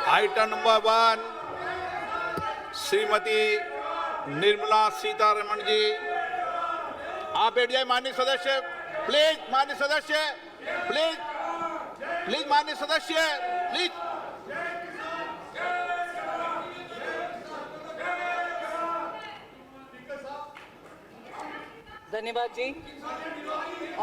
Item number 1 Shrimati Nirmala Sitharaman ji, आप बैठ जाए माननीय सदस्य, प्लीज माननीय सदस्य, प्लीज प्लीज माननीय सदस्य, प्लीज। धन्यवाद जी।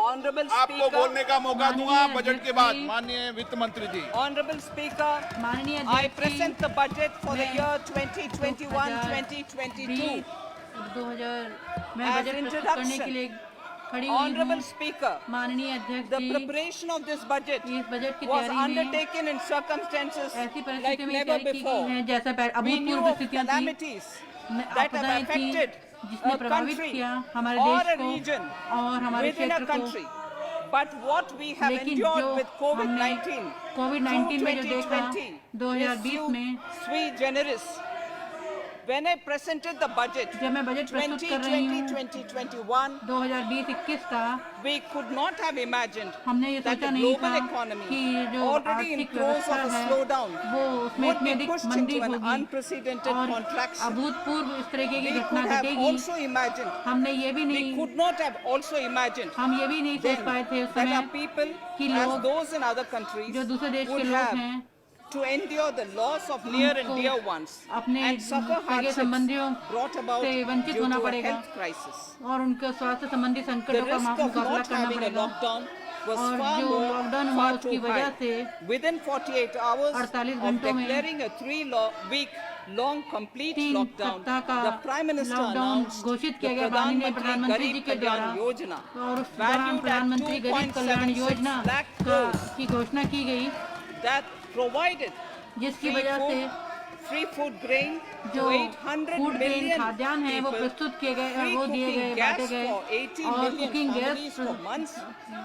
ऑनरेबल आपको बोलने का मौका दूंगा बजट के बाद। माननीय वित्त मंत्री जी। ऑनरेबल स्पीकर, माननीय I present the budget for the year 2021-2022 मैं as बजट प्रस्तुत करने के लिए खड़ी हुई हूँ। Honorable Speaker, माननीय अध्यक्ष the ji, preparation of this budget इस बजट की was तैयारी में undertaken in circumstances ऐसी like परिस्थितियों में never तैयारी की before. गई है जैसा We knew अभूतपूर्व of स्थितियां थी, calamities that have आपदाएं थी affected जिसने a प्रभावित country किया हमारे or देश a को region और हमारे within a क्षेत्र को। country. But what we have लेकिन endured जो with हमने COVID-19 कोविड-19 में जो देखा 2020 2020 में, sui generis. When I presented the budget जब मैं बजट प्रस्तुत कर रही हूँ 2020-2021, 2020-21 का, we could not have imagined हमने ये that सोचा the नहीं global था economy, कि जो already in आर्थिक throes व्यवस्था of a है slowdown, वो उसमें would इतनी be अधिक pushed मंदी into an होगी unprecedented और contraction. अभूतपूर्व इस तरीके की We घटना could have घटेगी। also imagined, हमने ये भी we नहीं could not have also imagined हम ये भी नहीं सोच then पाए थे उस that समय our people, कि as लोग those in other countries, जो दूसरे देश के would लोग have हैं to endure the loss of near and उनको dear ones अपने and suffer सगे hardships संबंधियों brought about से वंचित due होना to a पड़ेगा health crisis. और उनके स्वास्थ्य संबंधी The संकटों का risk of मुकाबला not करना having a पड़ेगा lockdown was और far जो more, लॉकडाउन हुआ far उसकी too वजह high. से Within 48 hours 48 of घंटों में declaring a 3-week long complete 3 lockdown, सप्ताह का the Prime Minister lockdown announced घोषित the किया गया Pradhan माननीय Mantri प्रधानमंत्री जी Garib के द्वारा Kalyan Yojana, और उस दौरान valued at प्रधानमंत्री गरीब कल्याण 2.76 योजना lakh crores, की घोषणा की गई that provided जिसकी free वजह से food grain जो to 800 फूड ग्रेन million खाद्यान्न है वो people, प्रस्तुत किए गए free वो दिए cooking गए gas बांटे गए for 80 और million cooking families gas for months,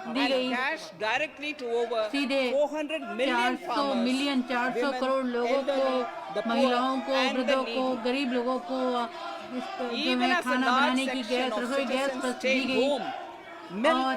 the and गई cash directly to over सीधे 400 million 400 farmers, million 400 women, crore लोगों को, elderly, the poor, महिलाओं को, and the वृद्धों को, needy. गरीब लोगों को जो Even है as a खाना large बनाने की section गैस of रसोई गैस citizens दी stayed गई home, milk, और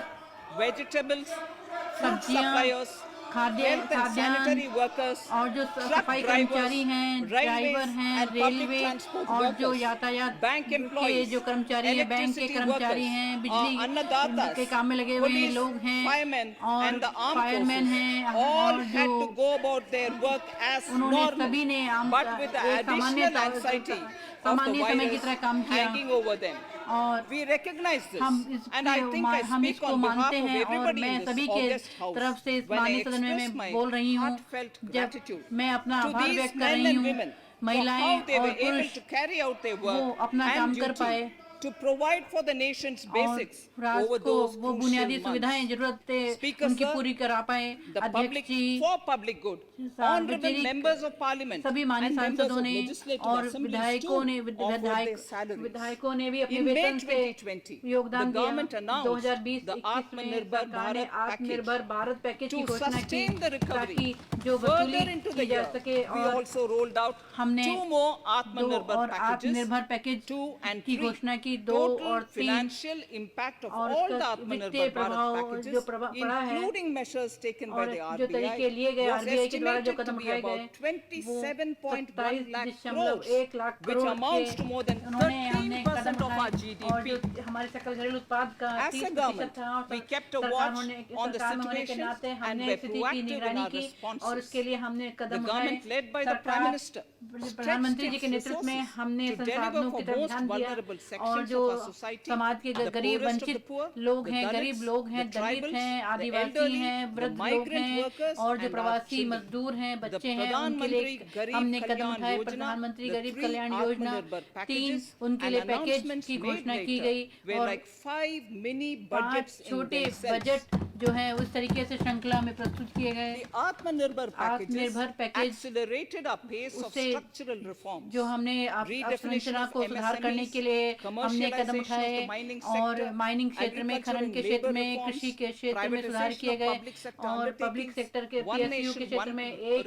vegetables, food सब्जियां, suppliers, खाद्य health and sanitary खाद्यान्न workers, और जो truck सफाई drivers, कर्मचारी हैं, ड्राइवर railways हैं, and public रेलवे transport और जो workers, यातायात bank के employees, जो कर्मचारी हैं, बैंक के electricity कर्मचारी workers, हैं, बिजली अन्नदाताs, के काम में लगे हुए police, लोग हैं firemen और and the armed fireman forces हैं all और had जो to go about their work as उन्होंने normal, सभी ने but with the एक सामान्य additional anxiety of the सामान्य समय की virus तरह काम किया hanging over them. और We recognize this, हम and I think I हम speak इसको on behalf मानते of हैं और everybody मैं in this सभी के august house तरफ से इस when I माननीय सदन में express मैं my बोल रही हूँ heartfelt जब gratitude मैं अपना to आभार these व्यक्त कर men रही and हूँ women for महिलाएं how they और were able पुरुष to carry out their वो work अपना and काम कर duty पाए to provide for the nation's और basics राष्ट्र over को those वो बुनियादी crucial सुविधाएं months. जरूरतें Speaker, उनकी sir, पूरी करा पाए The अध्यक्ष public ji for public good, honorable members of parliament सभी माननीय and members सांसदों of ने legislative और assemblies विधायकों ने too offered their salaries. विधायकों ने भी अपने In May वेतन से 2020, योगदान the दिया government announced 2020-21 the में Atmanirbhar सरकार ने Bharat आत्मनिर्भर भारत पैकेज की To घोषणा की sustain the recovery ताकि जो further वसूली into की the जा year, सके we और also rolled out हमने 2 more दो Atmanirbhar और packages, आत्मनिर्भर पैकेज 2 and की 3. घोषणा की 2 Total और 3 financial impact of और all the उसका Atmanirbhar वित्तीय Bharat प्रभाव packages, जो पड़ा है including measures taken by और the जो तरीके लिए RBI, गए was आरबीआई के द्वारा जो estimated to कदम be उठाए about गए 27.1 lakh 27.1 crores, lakh which crore amounts के to more than उन्होंने हमने 13% कदम of our उठाए और GDP. जो हमारे सकल घरेलू उत्पाद का As a 30% government, था और we kept a सरकार watch होने on the सरकार में होने के situation नाते and हमने were स्थिति की proactive in निगरानी our की responses. और उसके लिए हमने The कदम उठाए government led by the Prime Minister प्रधानमंत्री जी के नेतृत्व में हमने to deliver संसाधनों for की तरफ most ध्यान दिया vulnerable और sections जो of our society, समाज के the गरीब poorest of the वंचित poor, लोग the हैं Dalits, गरीब लोग हैं the दलित tribals, हैं the आदिवासी elderly, हैं the वृद्ध लोग migrant हैं workers और जो and our प्रवासी children. मजदूर हैं The बच्चे हैं Pradhan उनके लिए Mantri Garib हमने कदम Kalyan उठाए Yojana, प्रधानमंत्री the गरीब 3 कल्याण योजना Atmanirbhar 3 packages उनके and लिए पैकेज announcements की made घोषणा की later गई were और like 5 mini 5 budgets in छोटे themselves. बजट जो है उस तरीके से श्रृंखला में प्रस्तुत किए गए The Atmanirbhar packages आत्मनिर्भर package accelerated our pace of उससे structural reforms. जो हमने अवसंरचना को सुधार करने के लिए हमने कदम उठाए और माइनिंग क्षेत्र में खनन के क्षेत्र में कृषि के क्षेत्र में सुधार किए गए और पब्लिक सेक्टर के पीएसयू के क्षेत्र में एक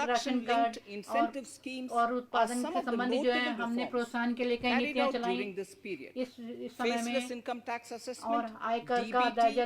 राशन कार्ड और उत्पादन से संबंधित जो है हमने प्रोत्साहन के लिए कई नीतियां चलाई इस समय में और आयकर का दायजा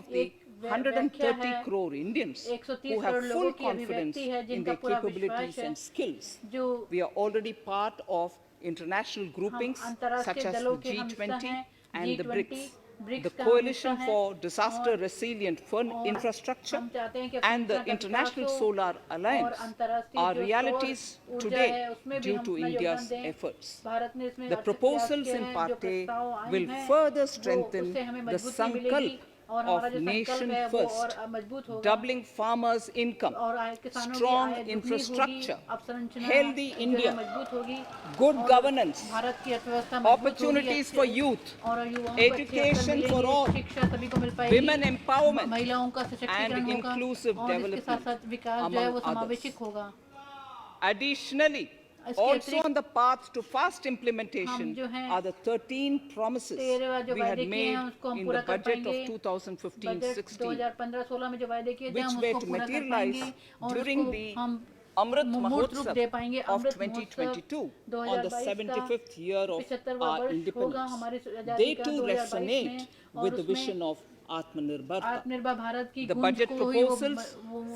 of the एक 130 crore Indians 130 who have crore full लोगों की confidence अभिव्यक्ति है in जिनका their पूरा capabilities विश्वास है and skills. जो We are already part of international groupings हम such अंतर्राष्ट्रीय as दलों the के हम हिस्सा G20 हैं, and the G20, BRICS. BRICS The का हम Coalition हिस्सा हैं, for Disaster और Resilient और Infrastructure हम चाहते हैं कि and the अफगानिस्तान का International विकास हो, Solar और Alliance अंतर्राष्ट्रीय are जो सौर realities ऊर्जा today है, उसमें भी due हम to अपना India's योगदान दें। efforts. भारत ने इसमें The अच्छे प्रयास proposals किए in हैं, जो Parte प्रस्ताव आए will हैं, further वो strengthen उससे हमें the मजबूती मिलेगी sankalp और हमारा of जो संकल्प nation है वो और first, मजबूत होगा doubling farmers' income, और किसानों की strong आय दुगनी होगी, infrastructure, अवसंरचना healthy जो है India, मजबूत होगी, good और governance, भारत की अर्थव्यवस्था मजबूत होगी, opportunities for youth, और युवाओं को अच्छे अवसर education for मिलेंगे, all, शिक्षा सभी को मिल पाएगी, women empowerment, महिलाओं का सशक्तिकरण and होगा, inclusive और इसके development, साथ साथ विकास जो है among वो others. समावेशिक होगा। Additionally, इसके also अतिरिक्त on the path to fast implementation हम जो हैं are the 13 promises 13 जो we had वायदे किए made हैं उसको हम in पूरा the कर budget of पाएंगे। 2015-16, 2015-16 में जो वायदे किए थे which हम were उसको to पूरा कर materialize पाएंगे और during उसको the हम Amrit मूर्त रूप दे Mahotsav पाएंगे। of Amrit Mahotsav 2022 on 2022 the का 75th year of 75वां our वर्ष होगा independence. हमारी आजादी They का too 2022 resonate में, और with the उसमें vision of Atmanirbharta. आत्मनिर्भर भारत की The गूंज budget को ही proposals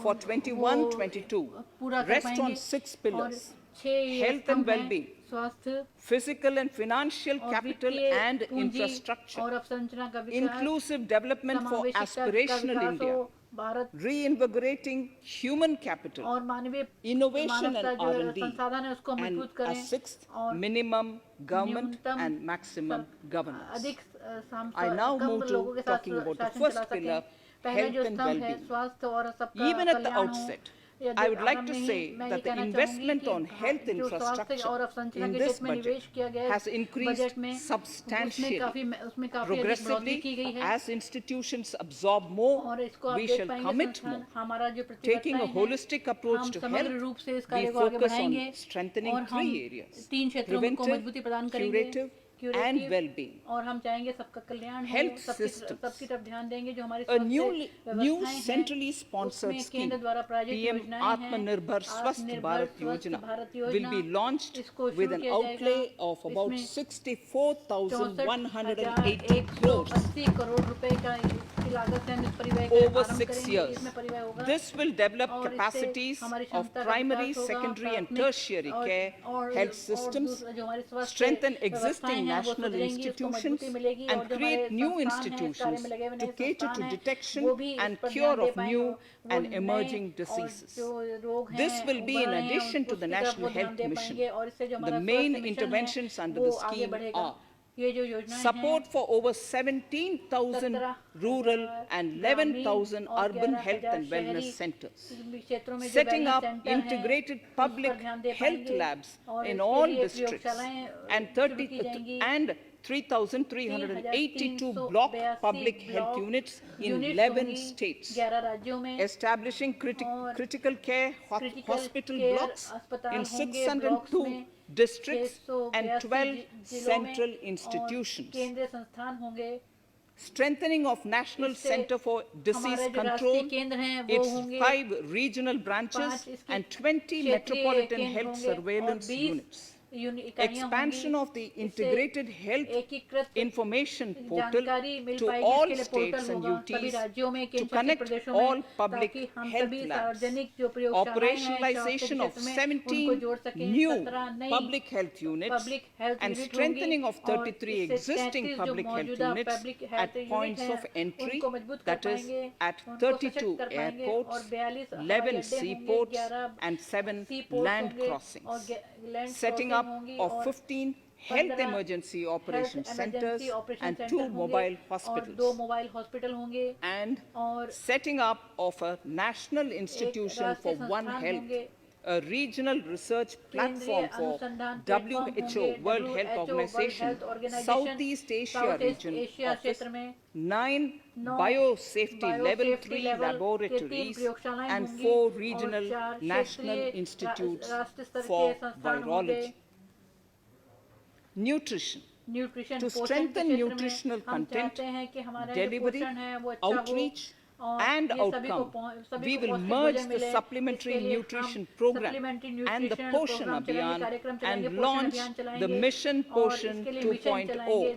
for 21-22 पूरा कर rest पाएंगे on 6 और pillars: 6 ये health and स्तंभ हैं, well-being, स्वास्थ्य physical and financial और capital वित्तीय and पूंजी infrastructure, और अवसंरचना का विकास, inclusive development for समावेशिता का aspirational विकास India, हो, भारत reinvigorating human capital, और मानवीय innovation मानवता and जो R&D, संसाधन है उसको and मजबूत a करें, sixth, और minimum government न्यूनतम and maximum governance. अधिक I now कम move लोगों to के साथ talking about the शासन first चला सकें। pillar, पहला health जो and स्तंभ है well-being. स्वास्थ्य और सबका Even at the कल्याण हो, outset, या I जो would like आरंभ to में ही say मैं ये that the कहना investment चाहूंगी on कि health जो स्वास्थ्य infrastructure और अवसंरचना in के this क्षेत्र में निवेश budget किया गया है has increased बजट में, substantially. उसमें काफी अधिक बढ़ोतरी की गई Progressively, है as institutions absorb more, और इसको आप we देख shall पाएंगे commit संस्थान more. हमारा जो Taking a प्रतिबद्धताएं हैं, holistic approach हम to समग्र health, रूप से इस we कार्य को आगे focus बढ़ाएंगे on strengthening और हम 3 areas: 3 क्षेत्रों को preventive, मजबूती प्रदान करेंगे, curative, and curative, well-being. और हम चाहेंगे सबका कल्याण हो, Health सबकी systems. तरफ ध्यान देंगे जो हमारी A स्वास्थ्य new व्यवस्थाएं हैं, centrally sponsored उसमें scheme, केंद्र द्वारा प्रायोजित PM योजनाएं हैं, Atmanirbhar Swasth आत्मनिर्भर Bharat स्वस्थ Yojana, भारत will योजना, be launched इसको with शुरू an किया outlay जाएगा। of about इसमें 64,180 crores 180 करोड़ रुपए का की लागत से हम इस परिव्यय का over आरंभ 6 करेंगे, years. इसमें परिव्यय होगा। This will develop और इससे capacities हमारी of क्षमता का primary, विकास होगा, secondary and प्राथमिक tertiary और- care और- health और systems, जो हमारी स्वास्थ्य strengthen व्यवस्थाएं existing हैं, वो national सुधरेंगी, उसको institutions, मजबूती मिलेगी, और and जो create हमारे new संस्थान हैं, इस कार्य institutions में लगे हुए to नए cater संस्थान to हैं, detection वो भी इस and पर cure ध्यान दे of पाएंगे, new और वो and नए emerging और diseases. जो रोग हैं, This will be in उभर रहे हैं, addition to the उसकी तरफ National वो ध्यान Health दे Mission. पाएंगे, और इससे जो The हमारा main स्वास्थ्य मिशन है, interventions under वो the आगे scheme बढ़ेगा। are ये जो योजनाएं support हैं, for over 17,000 rural and 11,000 urban health and wellness centers, क्षेत्रों में जो setting wellness up center हैं, integrated उस public पर ध्यान दे health पाएंगे, labs और in इसके all लिए districts प्रयोगशालाएं and शुरू की जाएंगी। 3,382 block public health units in 11 states, 11 राज्यों में establishing और critical care critical hospital care blocks अस्पताल in होंगे, 602 blocks में districts and 682 12 जिलों में, central और institutions. केंद्रीय संस्थान होंगे, Strengthening of National इससे Center for Disease हमारे जो Control, राष्ट्रीय केंद्र हैं वो its होंगे, 5 regional branches 5 इसके and 20 क्षेत्रीय metropolitan केंद्र health होंगे, और surveillance 20 units. इकाइयां Expansion होंगी, of the इससे integrated health एकीकृत information portal जानकारी मिल to पाएगी, all इसके लिए states पोर्टल and होगा सभी UTs राज्यों में, to केंद्र शासित connect प्रदेशों all में, public ताकि हम health सभी labs. सार्वजनिक जो प्रयोगशालाएं हैं Operationalization of स्वास्थ्य के क्षेत्र में, 17 उनको जोड़ सकें, new 17 नई public health units public health and unit strengthening होंगी, of 33 और इससे existing 33 जो public health मौजूदा units public health at unit points हैं, of entry, उनको मजबूत कर that is पाएंगे, at उनको 32 सशक्त कर पाएंगे, airports, और 42 हवाई 11 अड्डे होंगे, seaports 11 and 7 seaports land होंगे, और crossings, land setting crossing up होंगी, of और 15 health 15 emergency operation health centers emergency operation and center 2 होंगे, mobile और 2 hospitals, मोबाइल हॉस्पिटल होंगे, and और setting up of a national institution for राष्ट्रीय One संस्थान Health, होंगे, a regional research platform for अनुसंधान WHO, प्लेटफॉर्म World होंगे, Health WHO, Organization, World Health Organization, Southeast Asia Southeast region Asia office, क्षेत्र में 9 9 biosafety level biosafety 3 level के 3 laboratories प्रयोगशालाएं and होंगी, 4 और regional 4 national क्षेत्रीय institutes राष्ट्रीय स्तर for के संस्थान होंगे। virology. Nutrition. न्यूट्रिशन To पोषण के strengthen क्षेत्र में nutritional हम content, चाहते हैं कि हमारा जो delivery, पोषण है वो अच्छा outreach, हो, और and ये सभी को outcome. सभी We को will पौष्टिक merge भोजन the मिले, supplementary इसके लिए हम nutrition program supplementary and the nutrition Poshan program चलाएंगे, Abhiyan कार्यक्रम and चलाएंगे, पोषण launch अभियान the चलाएंगे, Mission और Poshan इसके लिए 2.0, मिशन चलाएंगे,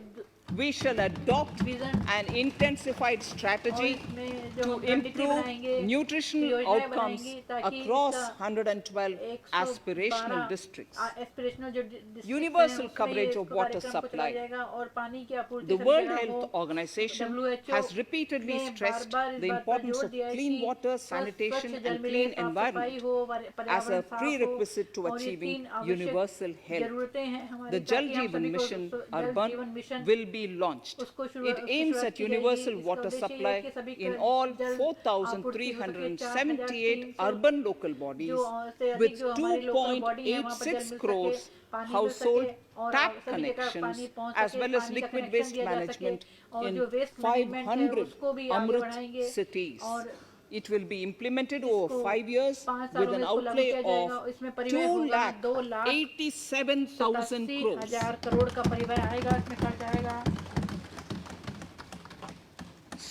we shall adopt Vision an intensified strategy और इसमें जो to हम रणनीति improve बनाएंगे, nutritional योजनाएं outcomes बनाएंगे ताकि across इसका 112 aspirational 112 districts. aspirational जो districts हैं, Universal उसमें coverage ये of water कार्यक्रम को चलाया supply. जाएगा और पानी की आपूर्ति The सभी World जगह Health हो। Organization WHO has repeatedly ने stressed बार-बार इस the बात पर importance जोर of दिया है clean कि water, स्वच्छ sanitation जल and मिले, clean साफ environment सफाई हो, as पर्यावरण a साफ हो prerequisite to और ये achieving तीन आवश्यक universal health. जरूरतें हैं हमारी The Jal ताकि हम Jeevan सभी को Mission जल Urban जीवन मिशन will be launched. उसको It aims शुरुआत at की जाएगी। universal इसका water उद्देश्य ये है supply कि सभी in को all जल आपूर्ति हो सके। 4,378 urban local bodies जो से अधिक with जो हमारी लोकल बॉडी है वहाँ पर जल मिल 2.86 सके, crores पानी मिल household सके और tap सभी जगह पानी connections पहुँच as सके, well as पानी का liquid connection waste दिया जा सके management और in जो waste management है 500 उसको भी आगे Amrit बढ़ाएंगे cities. और It will be implemented over इसको 5 years 5 with सालों an में इसको लागू outlay किया जाएगा। of इसमें परिव्यय होगा 2,87,000 crores. 2,87,000 करोड़ का परिव्यय आएगा, इसमें खर्च आएगा।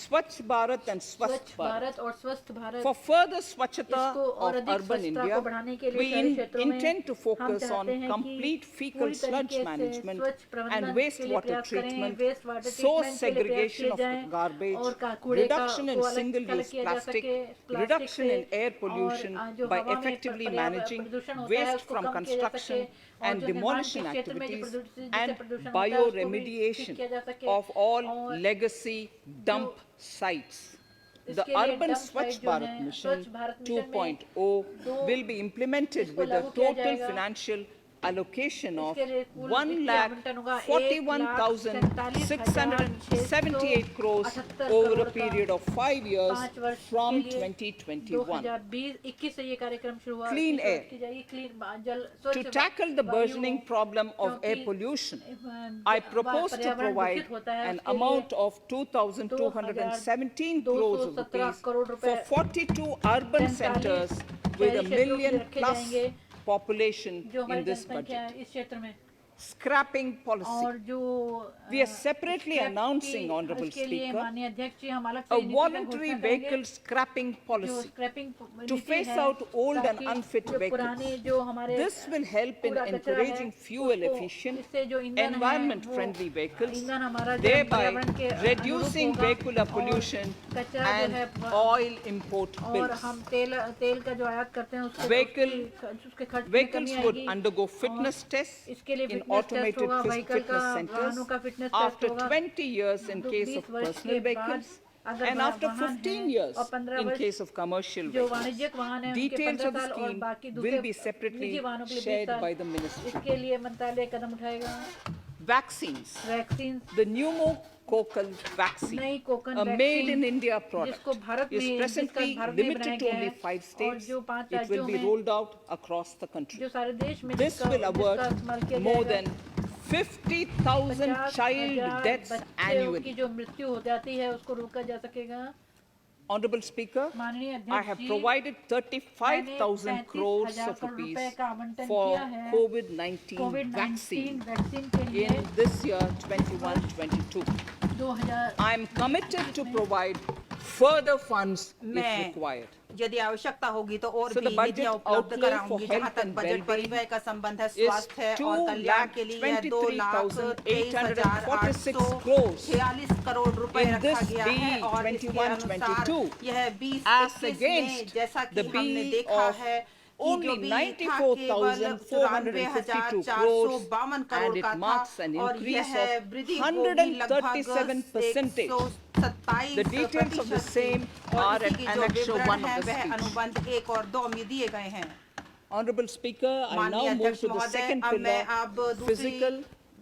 Swachh Bharat and Swasth स्वच्छ Bharat. भारत और स्वस्थ भारत For further swachhata इसको और of अधिक urban स्वच्छता India, को बढ़ाने के लिए we शहरी क्षेत्रों में intend to हम focus चाहते on हैं कि complete fecal पूरी sludge तरीके से management स्वच्छ प्रबंधन and के लिए wastewater प्रयास करें, treatment, waste water source treatment के लिए प्रयास segregation किए of जाएं garbage, और कूड़े reduction in को अलग single-use किया जा plastic, सके, प्लास्टिक reduction से in air pollution और जो by हवा में effectively पर्यावरण managing प्रदूषण होता है waste उसको from कम किया जा construction सके और and जो निर्माण demolition के क्षेत्र में जो activities जिससे and प्रदूषण होता है उसको भी ठीक bioremediation किया जा सके of all और legacy dump sites. The इसके लिए Urban dump Swachh site जो Bharat हैं, Mission स्वच्छ भारत मिशन में 2.0 will be implemented इसको with a लागू किया total जाएगा। financial allocation of इसके लिए कुल वित्तीय आवंटन होगा 1,41,678 crores over a period of 5 years 5 वर्ष from के लिए 2021. 2020-21 से ये कार्यक्रम शुरू हुआ Clean की air. शुरुआत की जाएगी क्लीन जल To स्वच्छ tackle the वायु burgeoning problem of air क्योंकि pollution, व- I propose to पर्यावरण provide दूषित होता है, an उसके लिए amount of 2,217 crores of 217 rupees crore for रुपए 42 urban 43 centers शहरी with a क्षेत्रों के लिए million रखे plus जाएंगे, population जो in हमारी this जनसंख्या budget. है इस क्षेत्र में Scrapping policy. और जो We are separately scrap announcing, की- Honorable उसके लिए Speaker, माननीय अध्यक्ष जी हम अलग a से नीति का voluntary घोषणा करेंगे। vehicle scrapping जो policy. scrapping to नीति phase है, out old and ताकि unfit जो पुराने vehicles. जो हमारे This will help in कूड़ा कचरा है, encouraging fuel उसको- efficient, इससे जो ईंधन है, environment-friendly वो vehicles, ईंधन हमारा जो thereby पर्यावरण के reducing अनुरूप होगा vehicular और pollution कचरा जो and है oil import और bills. हम तेल का जो आयात करते हैं उसके उसके खर्च में Vehicles कमी would आएगी undergo fitness tests इसके लिए in फिटनेस टेस्ट automated होगा व्हीकल का fitness centers वाहनों का फिटनेस टेस्ट after होगा 20 years in case 20 of वर्ष personal के बाद vehicles अगर and after वाहन 15 है years और 15 in वर्ष case of commercial जो vehicles. वाणिज्यिक वाहन है उनके Details 15 of the साल और scheme बाकी will दूसरे be separately निजी वाहनों के लिए 20 shared साल by the ministry. इसके लिए मंत्रालय कदम उठाएगा Vaccines. Vaccine The pneumococcal vaccine, नई Konkan a made in India जिसको product, भारत is में presently भारत में बनाया limited to गया only है 5 और states. जो 5 It will राज्यों be में rolled out across the country. जो सारे देश में This will avert इस्तेमाल किया more जाएगा। than 50,000 child 50,000 deaths बच्चों की annually. जो मृत्यु हो जाती है उसको रोका जा सकेगा। Honorable Speaker, माननीय I अध्यक्ष have जी, provided 35,000 मैंने crores 35,000 of करोड़ rupees रुपए का आवंटन for किया है COVID-19 कोविड-19 vaccine वैक्सीन के लिए in this year 21-22. 2000 I am committed to provide further funds if मैं required. यदि आवश्यकता होगी तो और So the भी budget निधियां उपलब्ध outlay कराऊंगी for जहां health तक and बजट well-being परिव्यय का संबंध है is स्वास्थ्य और कल्याण के लिए 2,23,846 crores 2,23,846 करोड़ रुपए in रखा this गया है और इसके 21-22 अनुसार यह as 2021 में against जैसा the कि हमने B देखा of है कि only जो B था केवल 94,452 crores 94,452 and करोड़ it का marks था an और increase यह of वृद्धि होगी लगभग 137%. 127%। The details of the same और are इसी at की जो Annexure विवरण 1 है of the वह speech. अनुबंध 1 और 2 में दिए गए हैं। Honorable Speaker, I now माननीय move अध्यक्ष to the महोदय, second अब मैं pillar, अब दूसरी physical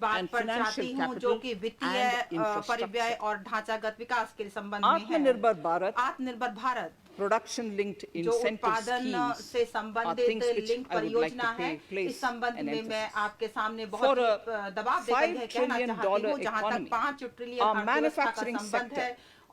बात and पर financial जाती हूँ जो capital कि वित्तीय and परिव्यय infrastructure. और ढांचागत विकास के संबंध में है। Atmanirbhar Bharat, आत्मनिर्भर भारत production-linked जो incentive उत्पादन schemes से are संबंधित things which link I would like परियोजना to है। place इस संबंध an में मैं emphasis. आपके सामने For बहुत a ही दबाव देकर यह $5 कहना trillion चाहती हूँ जहाँ तक economy, 5 ट्रिलियन our अर्थव्यवस्था का manufacturing संबंध sector है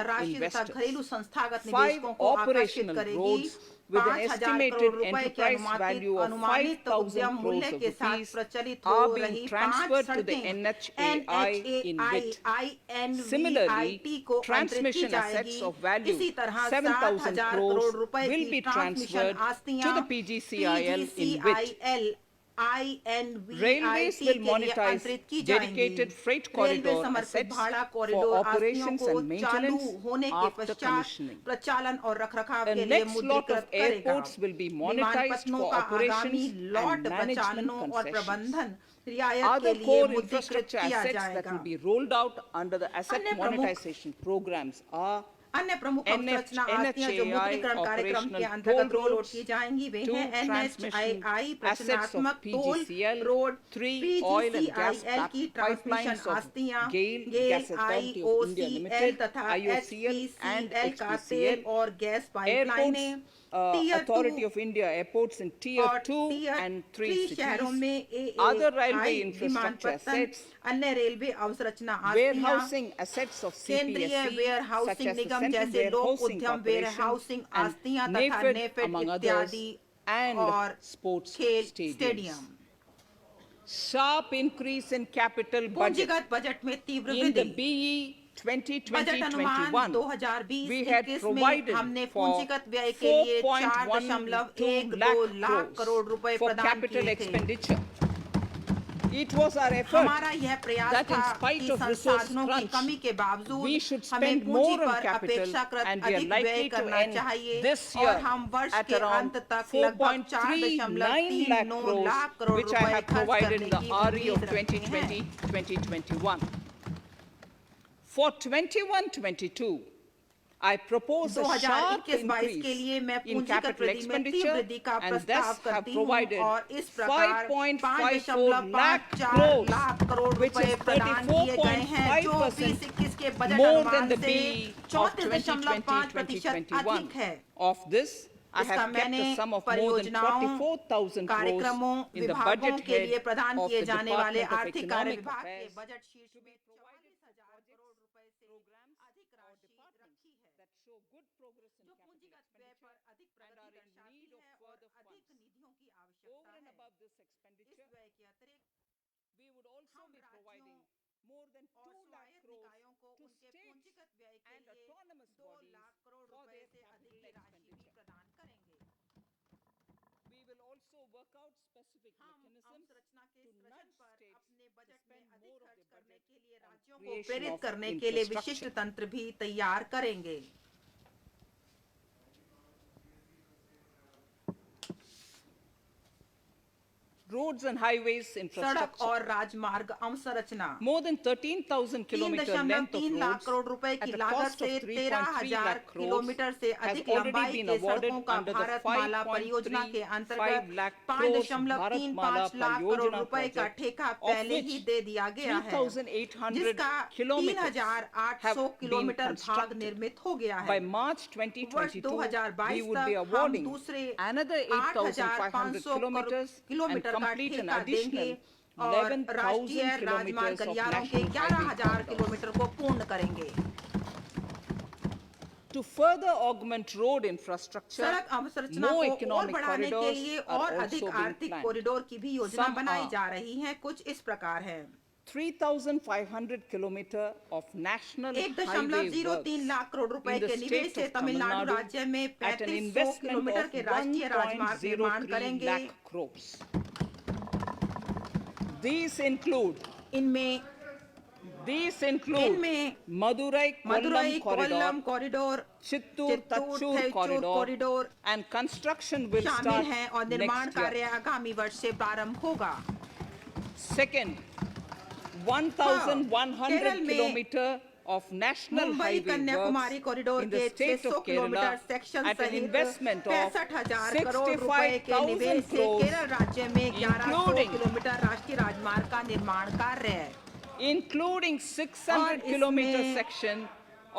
अंतर्राष्ट्रीय तथा investors. घरेलू संस्थागत 5 निवेशकों को आकर्षित operational करेगी। roads with an 5,000 estimated crore रुपए के enterprise value of अनुमानित 5,000 उद्यम crores मूल्य of के साथ rupees प्रचलित are हो being रही 5 transferred to the सड़कें NHAI in WIT. NHAI Similarly, NVIT को transmission अंतरित की assets जाएगी। of value इसी तरह 7,000 7,000 crores करोड़ रुपए will की be transmission transferred आस्तियां to the PGCIL in WIT. INVIT Railways के will लिए monetize अंतरित की जाएंगी। dedicated freight रेलवे corridor समर्पित assets भाड़ा for कॉरिडोर आस्तियों operations को and maintenance चालू होने के after पश्चात commissioning. प्रचालन और रखरखाव The के लिए next lot मुद्रीकृत of करेगा। airports will be monetized विमानपत्तनों for का आगामी operations लॉट and management प्रचालनों और concessions. प्रबंधन रियायत Other के लिए core मुद्रीकृत infrastructure किया assets that जाएगा। will be rolled out under the asset अन्य प्रमुख monetization programs are अन्य प्रमुख अवसंरचना आस्तियां जो NHAI मुद्रीकरण कार्यक्रम के operational अंतर्गत toll रोल आउट roads, की जाएंगी वे 2 हैं transmission NHAI assets of प्रचालनात्मक toll PGCL, road 3 oil and gas PGCIL की ट्रांसमिशन pipelines of आस्तियां GAIL, Gas Authority of India IOCL Limited, तथा IOCL and HPCL का HPCL, तेल और gas पाइपलाइनें Airports Tier Authority 2 of India airports in tier और 2 Tier and 3 3 शहरों cities, में other railway AAI infrastructure विमानपत्तन assets, अन्य रेलवे अवसंरचना आस्तियां warehousing assets of केंद्रीय CPSE, such warehousing as the Nigam Central जैसे लोक Warehousing उद्यम Corporation वेयरहाउसिंग and आस्तियां तथा NAFED, नेफेड among others, इत्यादि and और sports खेल stadiums. Stadium. Sharp increase in capital budget पूंजीगत बजट में तीव्र in the वृद्धि। BE बजट अनुमान 2020-21. 2020-21 we had में provided हमने for पूंजीगत व्यय के लिए 4.12 4.12 लाख करोड़ crores रुपए for प्रदान capital किए थे। expenditure. It was our effort हमारा यह प्रयास that in था spite कि of resource संसाधनों की crunch, कमी के बावजूद we should हमें spend पूंजी more on पर capital अपेक्षाकृत and we are अधिक व्यय likely to करना end चाहिए this और year हम वर्ष at के around अंत तक लगभग 4.39 lakh 4.39 crores, lakh which I रुपए have खर्च provided करने in the की RE of उम्मीद रखते हैं। 2020-2021. For 21-22, I propose a sharp 2021-22 के लिए मैं increase in पूंजीगत capital वृद्धि में तीव्र expenditure वृद्धि का and प्रस्ताव thus have करती हूँ provided और इस प्रकार 5.54 lakh 5.54 लाख करोड़ which रुपए is प्रदान किए गए हैं जो 34.5% 2021 के बजट more than अनुमान the से BE of 34.5% 2020-2021. अधिक है। Of this, I इसका have kept मैंने a sum of more than परियोजनाओं 44,000 कार्यक्रमों crores in the विभागों budget के लिए head प्रदान of किए the जाने वाले Department of आर्थिक कार्य Economic विभाग के Affairs बजट शीर्ष में 44,000 करोड़ रुपए से अधिक राशि रखी है that show good progress in जो capital पूंजीगत व्यय पर expenditure अधिक and प्रगति are in दर्शाती need of है और further अधिक funds. निधियों की Over आवश्यकता and है। above this इस expenditure, व्यय के अतिरिक्त we would also हम be providing राज्यों more than 2 और lakh स्वायत्त crores निकायों को to उनके states पूंजीगत व्यय के and लिए autonomous 2 bodies lakh crore for रुपए their से अधिक capital की राशि भी expenditure. प्रदान करेंगे। We will also work out specific हम mechanisms अवसंरचना के to सृजन nudge पर states अपने to बजट में spend अधिक more of खर्च their करने budget के लिए on राज्यों को creation प्रेरित of करने के लिए विशिष्ट infrastructure. तंत्र भी तैयार करेंगे। Roads and highways सड़क infrastructure. और राजमार्ग अवसंरचना More than 13,000 kilometer length of 3.3 lakh roads crore रुपए at की a लागत cost से of 3.3 13,000 lakh crores किलोमीटर से has अधिक already लंबाई been के awarded सड़कों का under the भारतमाला परियोजना के 5.35 अंतर्गत lakh crores 5.35 Bharatmala lakh crore Pariyojana रुपए का project, ठेका of पहले ही which दे दिया गया है 3,800 जिसका kilometers 3,800 have been किलोमीटर भाग constructed. निर्मित हो गया By है। March वर्ष 2022, 2022 we would be तक हम awarding दूसरे another 8,500 kilometers and किलोमीटर का complete an ठेका देंगे additional और 11,000 राष्ट्रीय राजमार्ग kilometers of गलियारों के national highway 11,000 corridors. किलोमीटर को पूर्ण करेंगे। To further augment road infrastructure, सड़क अवसंरचना more को और economic बढ़ाने के corridors लिए are और also अधिक being आर्थिक planned. कॉरिडोर की भी योजना Some बनाई are जा रही है। कुछ इस प्रकार है। 3,500 kilometer of national highway 1.03 works lakh crore रुपए in the के निवेश state से of Tamil तमिलनाडु Nadu राज्य में at an 3500 investment kilometre of के राष्ट्रीय राजमार्ग निर्माण 1.03 करेंगे। lakh crores. These include इनमें Madurai Madurai Kollam Kollam corridor, corridor, Chittur Thaccur corridor, and construction will शामिल start हैं और निर्माण next year. कार्य आगामी वर्ष से प्रारंभ होगा। Second, 1,100 केरल में kilometer of national Mumbai highway Kanyakumari works corridor in के the state 600 of kilometre Kerala section at an सहित investment of 65,000 करोड़ रुपए के निवेश 65,000 से crores, केरल राज्य में 1100 including किलोमीटर राष्ट्रीय राजमार्ग का निर्माण कार्य है। including 600 और kilometer इसमें section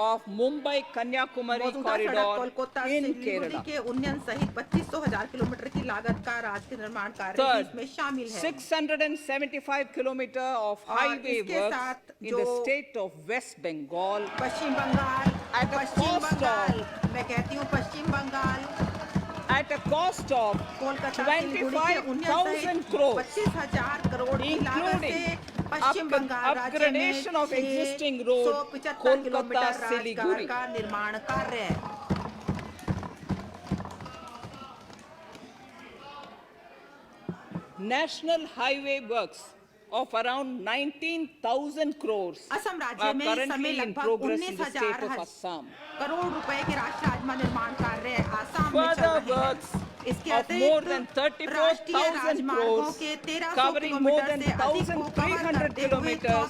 of Mumbai Kanyakumari मौजूदा सड़क corridor कोलकाता से in सिलीगुड़ी Kerala. के उन्नयन सहित 25,000 किलोमीटर की लागत का राष्ट्रीय निर्माण कार्य Third, इसमें शामिल है। 675 kilometer of और highway इसके works साथ in the state of West Bengal Paschim Bengal, at a Paschim cost Bengal, मैं कहती हूँ पश्चिम Bengal, at at a cost of Kolkata Siliguri के 25,000 crores, 25,000 करोड़ की लागत से including पश्चिम बंगाल राज्य में upgradation of existing road 675 kilometre Kolkata राजमार्ग Siliguri. का निर्माण कार्य है। National highway works of around 19,000 crores Assam राज्य are में इस समय currently in लगभग progress in the 19,000 state of Assam. Crore रुपए के राष्ट्रीय राजमार्ग निर्माण कार्य आसाम में चल Further रहे works हैं। इसके of more than अतिरिक्त राष्ट्रीय 34,000 राजमार्गों crores के 1300 covering more किलोमीटर than से अधिक को कवर 1,300 करते हुए kilometers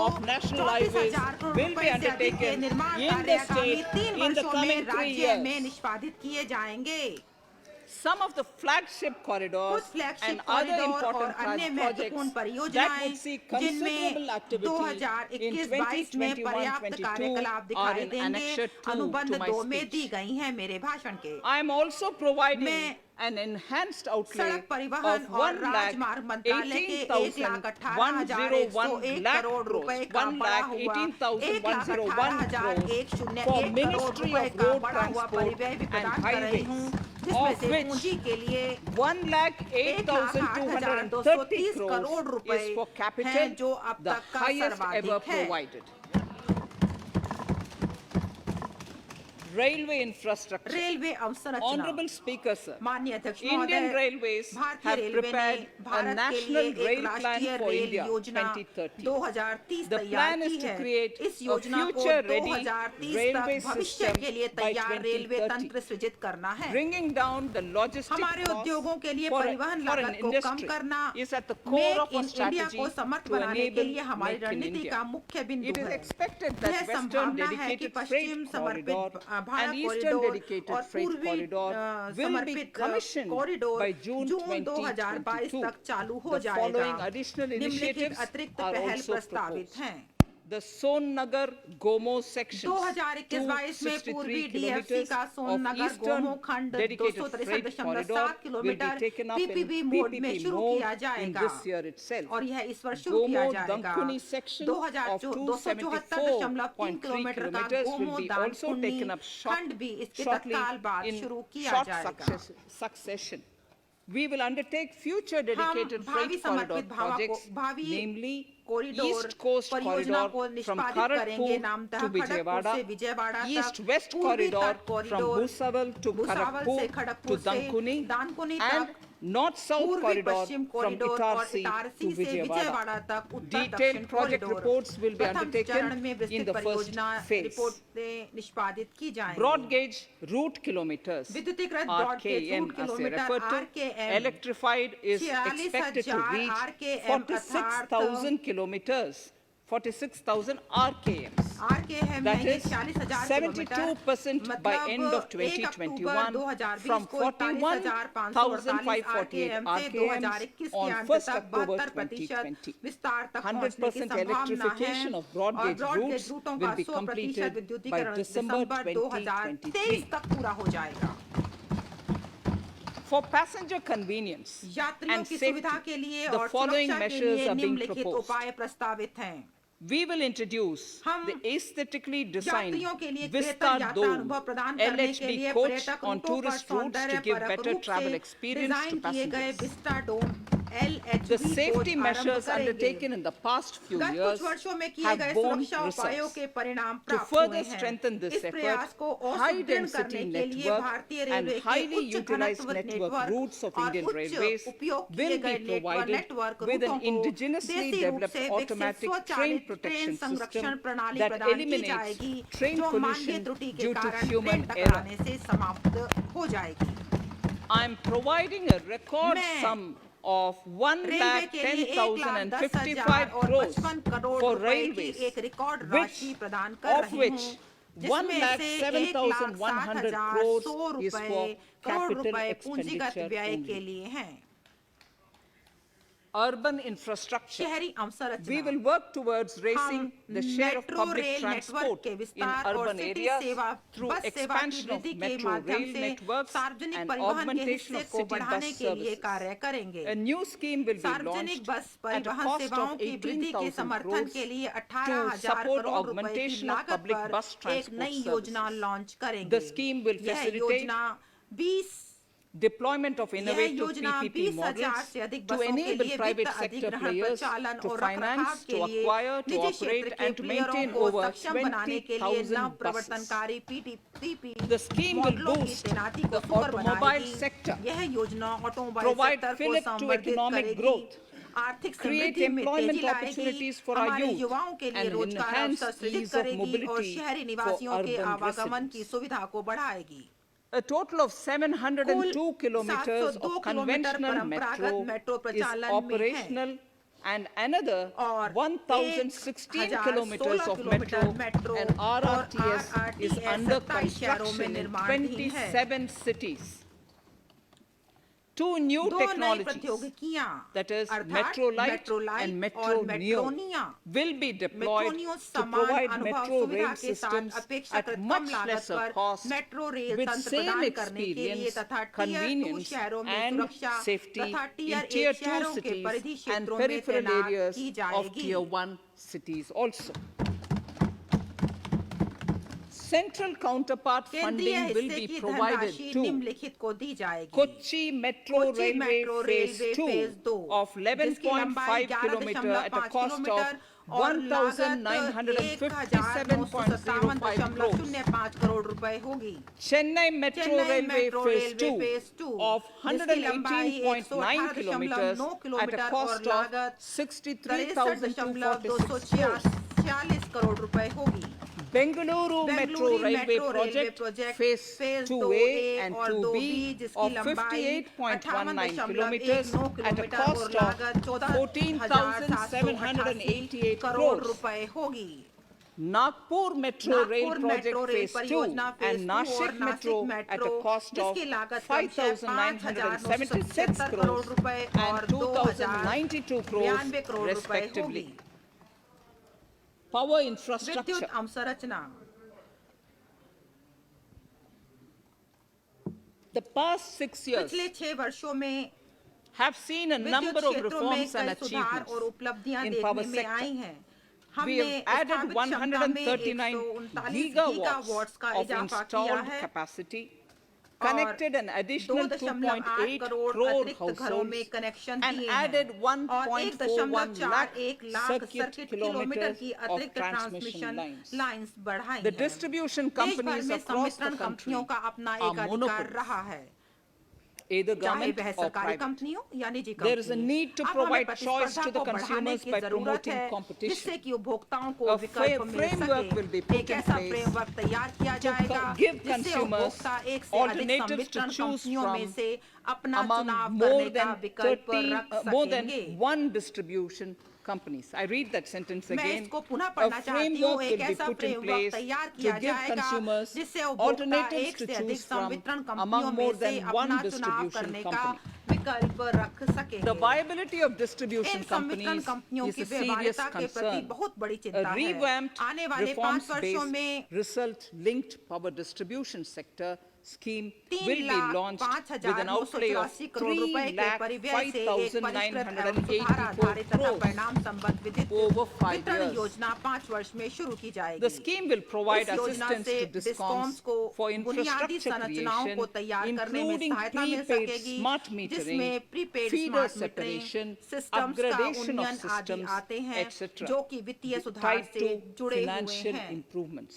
of national highways 34,000 crore will be रुपए से अधिक के undertaken निर्माण in कार्य the आगामी state 3 in the वर्षों में coming 3 राज्य में years. निष्पादित किए जाएंगे। Some of the flagship corridors कुछ फ्लैगशिप and other कॉरिडोर और important अन्य महत्वपूर्ण projects that परियोजनाएं would see जिनमें considerable activity in 2021-22 में पर्याप्त कार्यकलाप 2021-22 are दिखाई in देंगे Annexure 2 अनुबंध to my 2 में speech. दी गई हैं मेरे भाषण के। I am also providing मैं an enhanced outlay सड़क परिवहन of और राजमार्ग मंत्रालय के 1,18,101 करोड़ रुपए का बढ़ा हुआ 1,18,101 for करोड़ Ministry रुपए of का Road बढ़ा हुआ Transport परिव्यय भी and प्रदान कर रही हूँ Highways, जिसमें of से which पूंजी के लिए 1,08,230 1,08,230 करोड़ crores रुपए is for हैं capital, जो अब the तक का highest ever सर्वाधिक है। provided. Railway infrastructure. रेलवे अवसंरचना Honorable Speaker, sir, माननीय अध्यक्ष Indian महोदय, Railways भारतीय have रेलवे prepared ने a भारत के national लिए एक rail plan राष्ट्रीय for रेल India योजना 2030. 2030 The तैयार plan is की to है। create इस a योजना को future-ready 2030 railway तक भविष्य system के लिए by तैयार रेलवे 2030. तंत्र सृजित करना है। Bringing down the logistic हमारे costs उद्योगों के लिए for परिवहन an लागत को कम industry करना is at the core make of our in India strategy को समर्थ to बनाने के enable लिए हमारी Make in रणनीति India. का मुख्य बिंदु It is है। expected यह that Western संभावना है कि dedicated पश्चिम freight समर्पित corridor Bharat and Eastern corridor dedicated और freight पूर्वी corridor will be समर्पित commissioned कॉरिडोर by June जून 2022 2022. तक चालू हो The जाएगा। following additional निम्नलिखित initiatives अतिरिक्त are पहल also प्रस्तावित proposed. हैं। The Sonnagar Gomo section 2021-22 में पूर्वी डीएफसी का सोननगर गोमो खंड 263.7 किलोमीटर पीपीपी मोड में शुरू किया जाएगा और यह इस वर्ष शुरू किया जाएगा। 274.3 किलोमीटर का गोमो दानकुनी खंड भी इसके तत्काल बाद शुरू किया जाएगा। succession. We will undertake future dedicated freight corridor projects, namely East Coast Corridor from Kharagpur to Vijayawada, East-West Corridor from Bhusawal to Kharagpur to Dankuni, and North-South Corridor from Itarsi to Vijayawada. Detailed project reports will be undertaken in the first phase. Broad gauge route kilometers, RKM as they refer to, electrified is expected to reach 46,000 kilometers, 46,000 RKMs. That is 72% by end of 2021 from 41,548 RKMs on 1st October 2020. 100% electrification of broad gauge routes will be completed by December 2023. For passenger convenience and safety, the following measures are being proposed. We will introduce the aesthetically designed Vista Dome LHB coach on tourist routes to give better travel experience to passengers. The safety measures undertaken in the past few years have borne results. To further strengthen this effort, high-density network and highly utilized network routes of Indian Railways will be provided with an indigenously developed automatic train protection system that eliminates train collision due to human error. I am providing a record sum of 1,10,055 crores for railways, of which 1,07,100 crores is for capital expenditure only. Urban infrastructure. We will work towards raising the share of public transport in urban areas through expansion of metro rail networks and augmentation of city bus services. A new scheme will be launched at a cost of 18,000 crores to support augmentation of public bus transport services. The scheme will facilitate deployment of यह innovative योजना PPP 20,000 models से अधिक to बसों के enable लिए private वित्त sector अधिग्रहण players प्रचालन to और finance, रखरखाव to के लिए acquire, to निजी क्षेत्र operate के and to प्लेयरों maintain को over सक्षम बनाने के लिए 20,000 नव buses. प्रवर्तनकारी पीपीपी The scheme will मॉडलों की boost तैनाती को the सुकर automobile बनाएगी। sector, यह योजना ऑटोमोबाइल provide सेक्टर को fillip to संवर्धित economic करेगी, growth, आर्थिक create समृद्धि में employment तेजी opportunities लाएगी, for our हमारे youth, युवाओं के लिए and रोजगार enhance अवसर सृजित ease of करेगी और mobility शहरी for निवासियों के urban आवागमन की residents. सुविधा को बढ़ाएगी। A total of 702 kilometers 702 of kilometre conventional परंपरागत मेट्रो metro is प्रचालन में है operational, and another और 1,016 kilometers of metro and RRTS is under construction in 27 cities. Two new दो नई technologies, प्रौद्योगिकियां that is अर्थात Metro Light metro light and और Metro Neo, मेट्रोनिया will be deployed मेट्रोनियो to समान provide अनुभव metro सुविधा rail के साथ systems at अपेक्षाकृत कम much लागत lesser पर cost, मेट्रो रेल with तंत्र same प्रदान करने के लिए experience, तथा टियर 2 convenience शहरों में and सुरक्षा safety तथा in टियर Tier 1 2 शहरों के cities परिधि and क्षेत्रों में peripheral तैनात areas की of जाएगी। Tier 1 cities also. Central counterpart केंद्रीय funding will हिस्से be की provided धनराशि to निम्नलिखित को दी जाएगी। Kochi Metro Kochi Railway metro Phase railway 2 phase 2 of जिसकी लंबाई 11.5 kilometer at a 11.5 cost of kilometre और लागत 1,957.05 crores. 1957.05 करोड़ रुपए होगी। Chennai Metro Chennai Railway metro Phase railway phase 2 2 of जिसकी लंबाई 118.9 kilometers 118.9 at किलोमीटर a और cost of लागत 63,246 crores. 63,246 करोड़ रुपए होगी। Bengaluru Metro Bengaluru Railway metro railway Project project Phase phase 2A and 2A और 2B 2B जिसकी of लंबाई 58.19 kilometers 58.19 at a किलोमीटर और cost लागत of 14,788 14,788 करोड़ crores. रुपए होगी। Nagpur Metro Rail Nagpur metro Project rail Phase 2 परियोजना फेज and 2 और Nashik Metro at a cost of जिसकी लागत क्रमशः 5,976 करोड़ crores रुपए और and 2,092 crores 92 करोड़ रुपए respectively. होगी। Power विद्युत infrastructure. अवसंरचना The past 6 years पिछले 6 वर्षों में have seen a विद्युत number of क्षेत्रों में reforms and कई सुधार और achievements उपलब्धियां in power देखने में sector. आई हैं। We हमने have added स्थापित क्षमता में 139 139 gigawatts गीगावाट्स का of इजाफा किया installed है capacity, और connected an additional 2.8 crore crore अतिरिक्त घरों में households, कनेक्शन and दिए हैं added और 1.41 lakh 1.41 lakh circuit circuit kilometre kilometers की of अतिरिक्त transmission ट्रांसमिशन lines. लाइंस बढ़ाई The हैं। distribution देश भर companies में across the संवितरण country कंपनियों का अपना are एक अधिकार monopolies, रहा है, either चाहे government वह or सरकारी private. कंपनियों या निजी There is a company. need to अब हमें provide choice प्रतिस्पर्धा to the को बढ़ाने consumers की by जरूरत promoting है, competition. जिससे कि उपभोक्ताओं को A विकल्प मिल framework will be सके। put एक in ऐसा place फ्रेमवर्क तैयार किया to जाएगा give जिससे consumers उपभोक्ता एक से अधिक alternatives to संवितरण choose कंपनियों में from से अपना among चुनाव more करने का than विकल्प रख more than सकेंगे। one distribution companies. I read that sentence मैं again. इसको पुनः A पढ़ना चाहती हूँ। framework एक will be ऐसा put in फ्रेमवर्क place तैयार to किया give जाएगा consumers जिससे उपभोक्ता alternatives एक to से अधिक choose from संवितरण कंपनियों among में more से than one अपना चुनाव distribution करने का company. विकल्प रख सकेंगे। The viability of distribution इन संवितरण companies कंपनियों is की a serious व्यवहार्यता के प्रति concern. बहुत बड़ी A चिंता है। revamped, आने वाले 5 वर्षों में reforms-based, result-linked power distribution sector scheme will be launched with an 3,05,984 outlay of crore रुपए के परिव्यय से एक परिष्कृत एवं सुधार 3,05,984 आधारित तथा crores परिणाम संबद्ध विद्युत over 5 वितरण years. योजना 5 वर्ष में शुरू की जाएगी। The scheme will provide इस योजना assistance से to DISCOMs को for बुनियादी infrastructure संरचनाओं creation, को तैयार करने में including सहायता मिल prepaid सकेगी, smart metering, जिसमें prepaid feeder smart metering separation, systems का upgradation of उन्नयन आदि systems, आते हैं etc. जो कि वित्तीय सुधार tied से to जुड़े हुए financial हैं। improvements.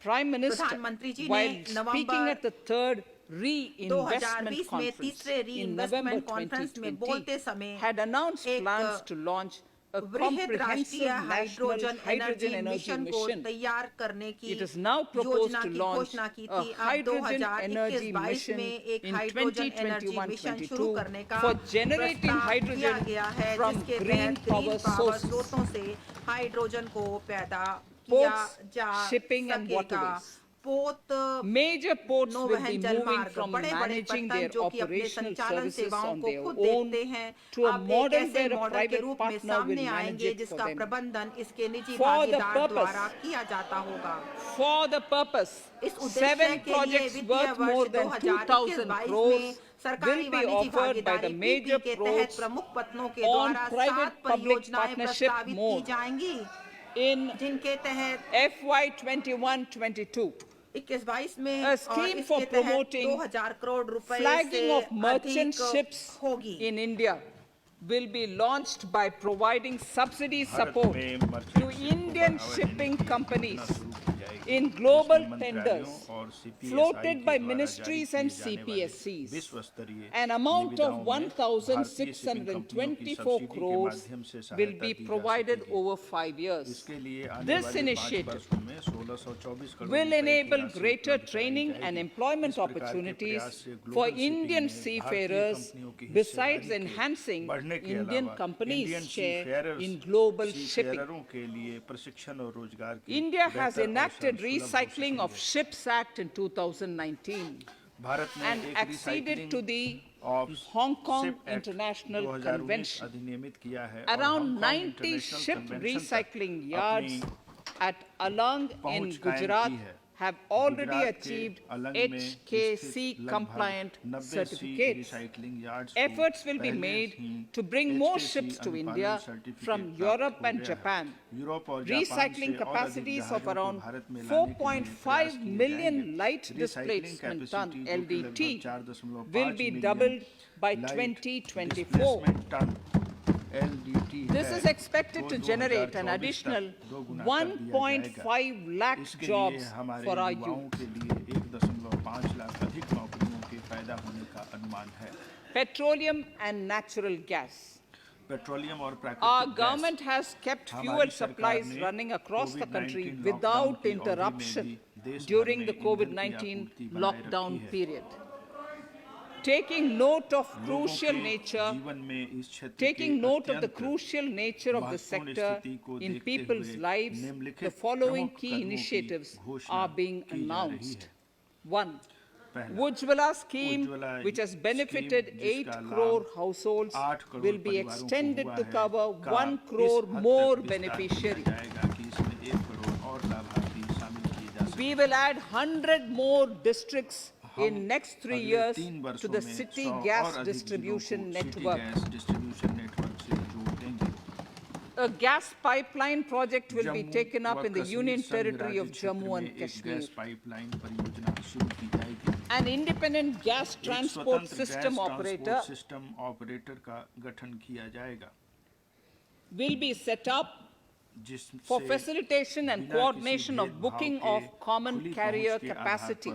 Prime Minister, प्रधानमंत्री जी ने while speaking November at the third reinvestment 2020 में तीसरे conference in November री-इन्वेस्टमेंट कॉन्फ्रेंस में बोलते 2020, समय had announced एक plans to launch a वृहद comprehensive राष्ट्रीय national hydrogen hydrogen energy mission को mission. तैयार करने की It is now proposed योजना to की launch घोषणा की a थी। अब hydrogen energy 2021-22 mission में एक in हाइड्रोजन एनर्जी मिशन शुरू 2021-22 करने का for generating प्रस्ताव किया hydrogen गया है, from जिसके green तहत power ग्रीन पावर sources. स्रोतों से हाइड्रोजन को पैदा किया Ports, जा shipping and सकेगा। waterways. पोत Major ports will नौवहन be moving जलमार्ग from बड़े-बड़े managing पत्तन their जो कि अपने operational संचालन services सेवाओं on को their खुद own देखते हैं, to a अब एक model ऐसे where a मॉडल के private रूप में partner will सामने manage आएंगे it for जिसका them. प्रबंधन इसके निजी For the भागीदार purpose- द्वारा किया जाता होगा। For the purpose, इस उद्देश्य 7 के लिए projects वित्तीय worth more वर्ष than 2,000 2021-22 crores में सरकारी will व be निजी offered by the भागीदारी major पीपी के तहत ports प्रमुख पत्नों के on द्वारा 7 private-public परियोजनाएं partnership प्रस्तावित की mode जाएंगी, in जिनके तहत FY 21-22. 21-22 में A और scheme for इसके तहत promoting 2000 करोड़ रुपए flagging से of merchant अधिक ships होगी। in India will be launched by providing subsidy support to Indian shipping companies in global tenders floated by ministries and CPSCs. An amount of 1,624 crores will be provided over 5 years. This initiative will enable greater training and employment opportunities for Indian seafarers besides enhancing Indian companies' share in global shipping. India has enacted Recycling of Ships Act in 2019 and acceded to the Hong Kong International Convention. Around 90 ship recycling yards at Alang in Gujarat have already achieved HKC compliant certificates. Efforts will be made to bring more ships to India from Europe and Japan. Recycling capacities of around 4.5 million light displacement ton LDT will be doubled by 2024. This is expected to generate an additional 1.5 lakh jobs for our youth. Petroleum and natural gas. Our government has kept fuel supplies running across the country without interruption during the COVID-19 lockdown period. Taking note of the crucial nature of the sector in people's lives, the following key initiatives are being announced. 1. Ujjwala scheme, which has benefited 8 crore households, will be extended to cover 1 crore more beneficiaries. We will add 100 more districts in next 3 years to the city gas distribution network. A gas pipeline project will be taken up in the Union Territory of Jammu and Kashmir. An independent gas transport system operator will be set up for facilitation and coordination of booking of common carrier capacity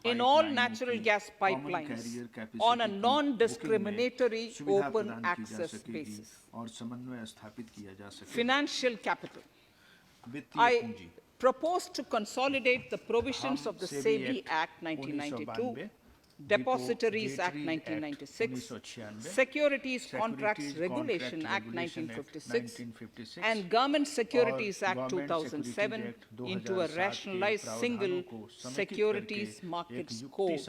in all natural gas pipelines on a non-discriminatory open access basis. Financial capital. I propose to consolidate the provisions of the SEBI Act 1992, Depositories Act 1996, Securities Contracts Regulation Act 1956, and Government Securities Act 2007 into a rationalized single securities markets code.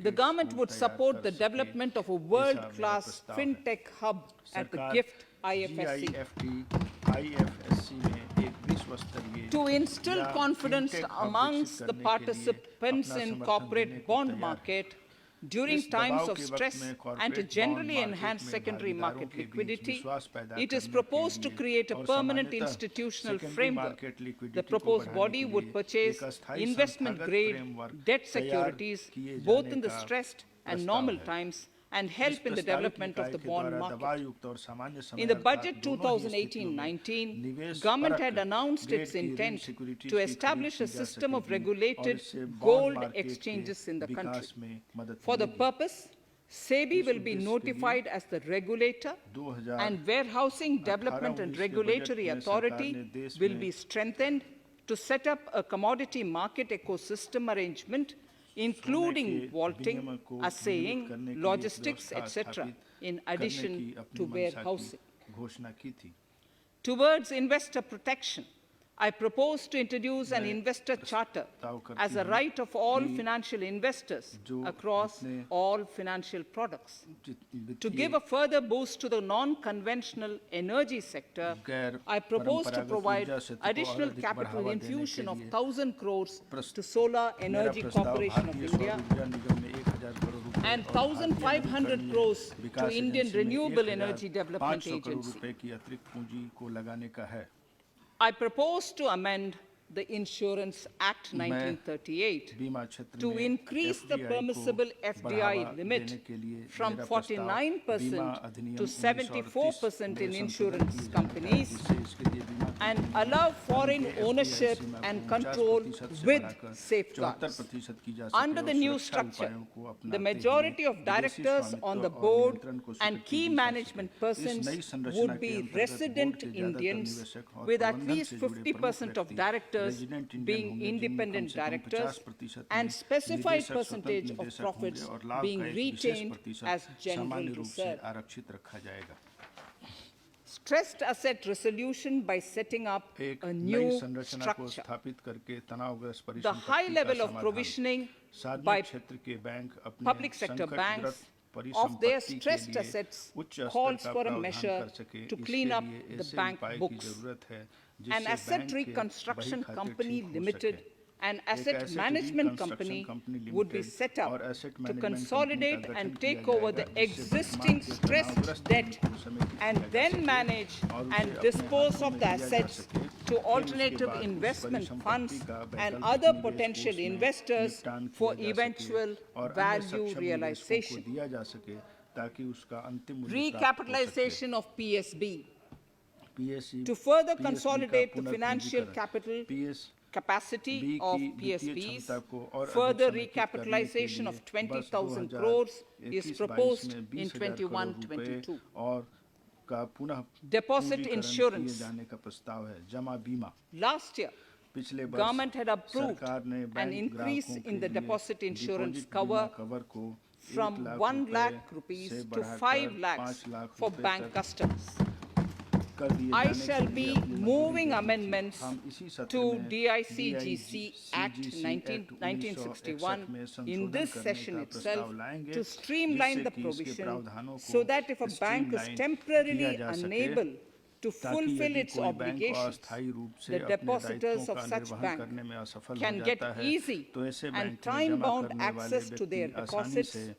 The government would support the development of a world-class fintech hub at the GIFT IFSC. To instill confidence amongst the participants in corporate bond market during times of stress and to generally enhance secondary market liquidity, it is proposed to create a permanent institutional framework. The proposed body would purchase investment-grade debt securities both in the stressed and normal times and help in the development of the bond market. In the budget 2018-19, government had announced its intent to establish a system of regulated gold exchanges in the country. For the purpose, SEBI will be notified as the regulator, and Warehousing Development and Regulatory Authority will be strengthened to set up a commodity market ecosystem arrangement including vaulting, assaying, logistics, etc., in addition to warehousing. Towards investor protection, I propose to introduce an investor charter as a right of all financial investors across all financial products. To give a further boost to the non-conventional energy sector, I propose to provide additional capital infusion of 1,000 crores to Solar Energy Corporation of India and 1,500 crores to Indian Renewable Energy Development Agency. I propose to amend the Insurance Act 1938 बीमा क्षेत्र to में increase the FDI permissible को FDI बढ़ावा limit देने के लिए from मेरा प्रस्ताव 49% बीमा अधिनियम to 74% in 1938 में insurance संशोधन किए जाने का है, companies जिससे इसके लिए बीमा and कंपनी allow foreign की ownership FDI सीमा and को control 50% से with बढ़ाकर safeguards. 74% की जा सके Under और the new सुरक्षा structure, उपायों को the अपनाते majority हुए of विदेशी directors स्वामित्व on the और board नियंत्रण को and स्वीकृति key दी जा management सके। इस persons नई संरचना would के be अंतर्गत resident बोर्ड के ज्यादातर Indians, निवेशक और with at प्रबंधन least से जुड़े 50% of प्रमुख directors व्यक्ति रेजिडेंट इंडियन being होंगे, जिनमें independent कम से कम directors 50% and में specified निदेशक, percentage स्वतंत्र of निदेशक profits होंगे और लाभ being का एक विशेष retained प्रतिशत as general सामान्य रूप से reserve. आरक्षित रखा जाएगा। Stressed asset resolution by setting up एक a नई new संरचना को structure. स्थापित करके तनावग्रस्त The परिसंपत्ति high का level of समाधान। provisioning सार्वजनिक by क्षेत्र के बैंक अपने public sector banks संकटग्रस्त of their परिसंपत्ति के stressed लिए assets उच्च स्तर calls का for a प्रावधान measure कर सके, to इसके clean up लिए the ऐसे bank उपाय की books. जरूरत है An जिससे asset बैंक के reconstruction बही खाते company ठीक हो limited सके। an एक asset asset management reconstruction company company would be limited set और up asset to management company consolidate का and गठन take किया over the जाएगा, जिससे existing वर्तमान के stressed तनावग्रस्त debt को समेकित किया and जा then सके manage और उसे and अपने dispose हाथों of में the लिया जा assets सके, to फिर उसके alternative बाद उस investment परिसंपत्ति funds का and वैकल्पिक other निवेश potential कोष में investors निपटान for किया जा सके eventual और अन्य value सक्षम निवेशकों को realization. दिया जा सके ताकि उसका अंतिम मूल्य प्राप्त हो सके। Recapitalization of PSB PSE to further PSB का consolidate the financial पुनर्पूंजीकरण, capital PS capacity B of की वित्तीय PSBs, क्षमता को और अधिक further समेकित करने के recapitalization लिए of वर्ष 20,000 2021-22 crores is में proposed 20,000 in करोड़ रुपए 21-22. और का पुनः Deposit पूंजीकरण insurance. किए जाने का प्रस्ताव है। जमा बीमा Last year, पिछले वर्ष government had approved सरकार ने an बैंक increase ग्राहकों in के the लिए deposit insurance डिपॉजिट cover बीमा कवर को from 1 1 lakh रुपए rupees से to बढ़ाकर 5 lakhs 5 लाख for रुपए bank तक customers. कर दिए I जाने के shall लिए be अपनी मंजूरी moving दे दी थी। amendments हम इसी सत्र to में DICGC Act DICGC 1961 में in संशोधन this करने session का itself प्रस्ताव लाएंगे, to streamline the जिससे कि इसके provision प्रावधानों को so that if a bank is streamline temporarily किया जा सके, unable to ताकि fulfill यदि its कोई बैंक obligations, अस्थायी रूप से the अपने depositors दायित्वों of का such निर्वहन bank करने में असफल हो can get जाता है, easy तो ऐसे and बैंक में जमा time-bound करने वाले access to their व्यक्ति आसानी deposits से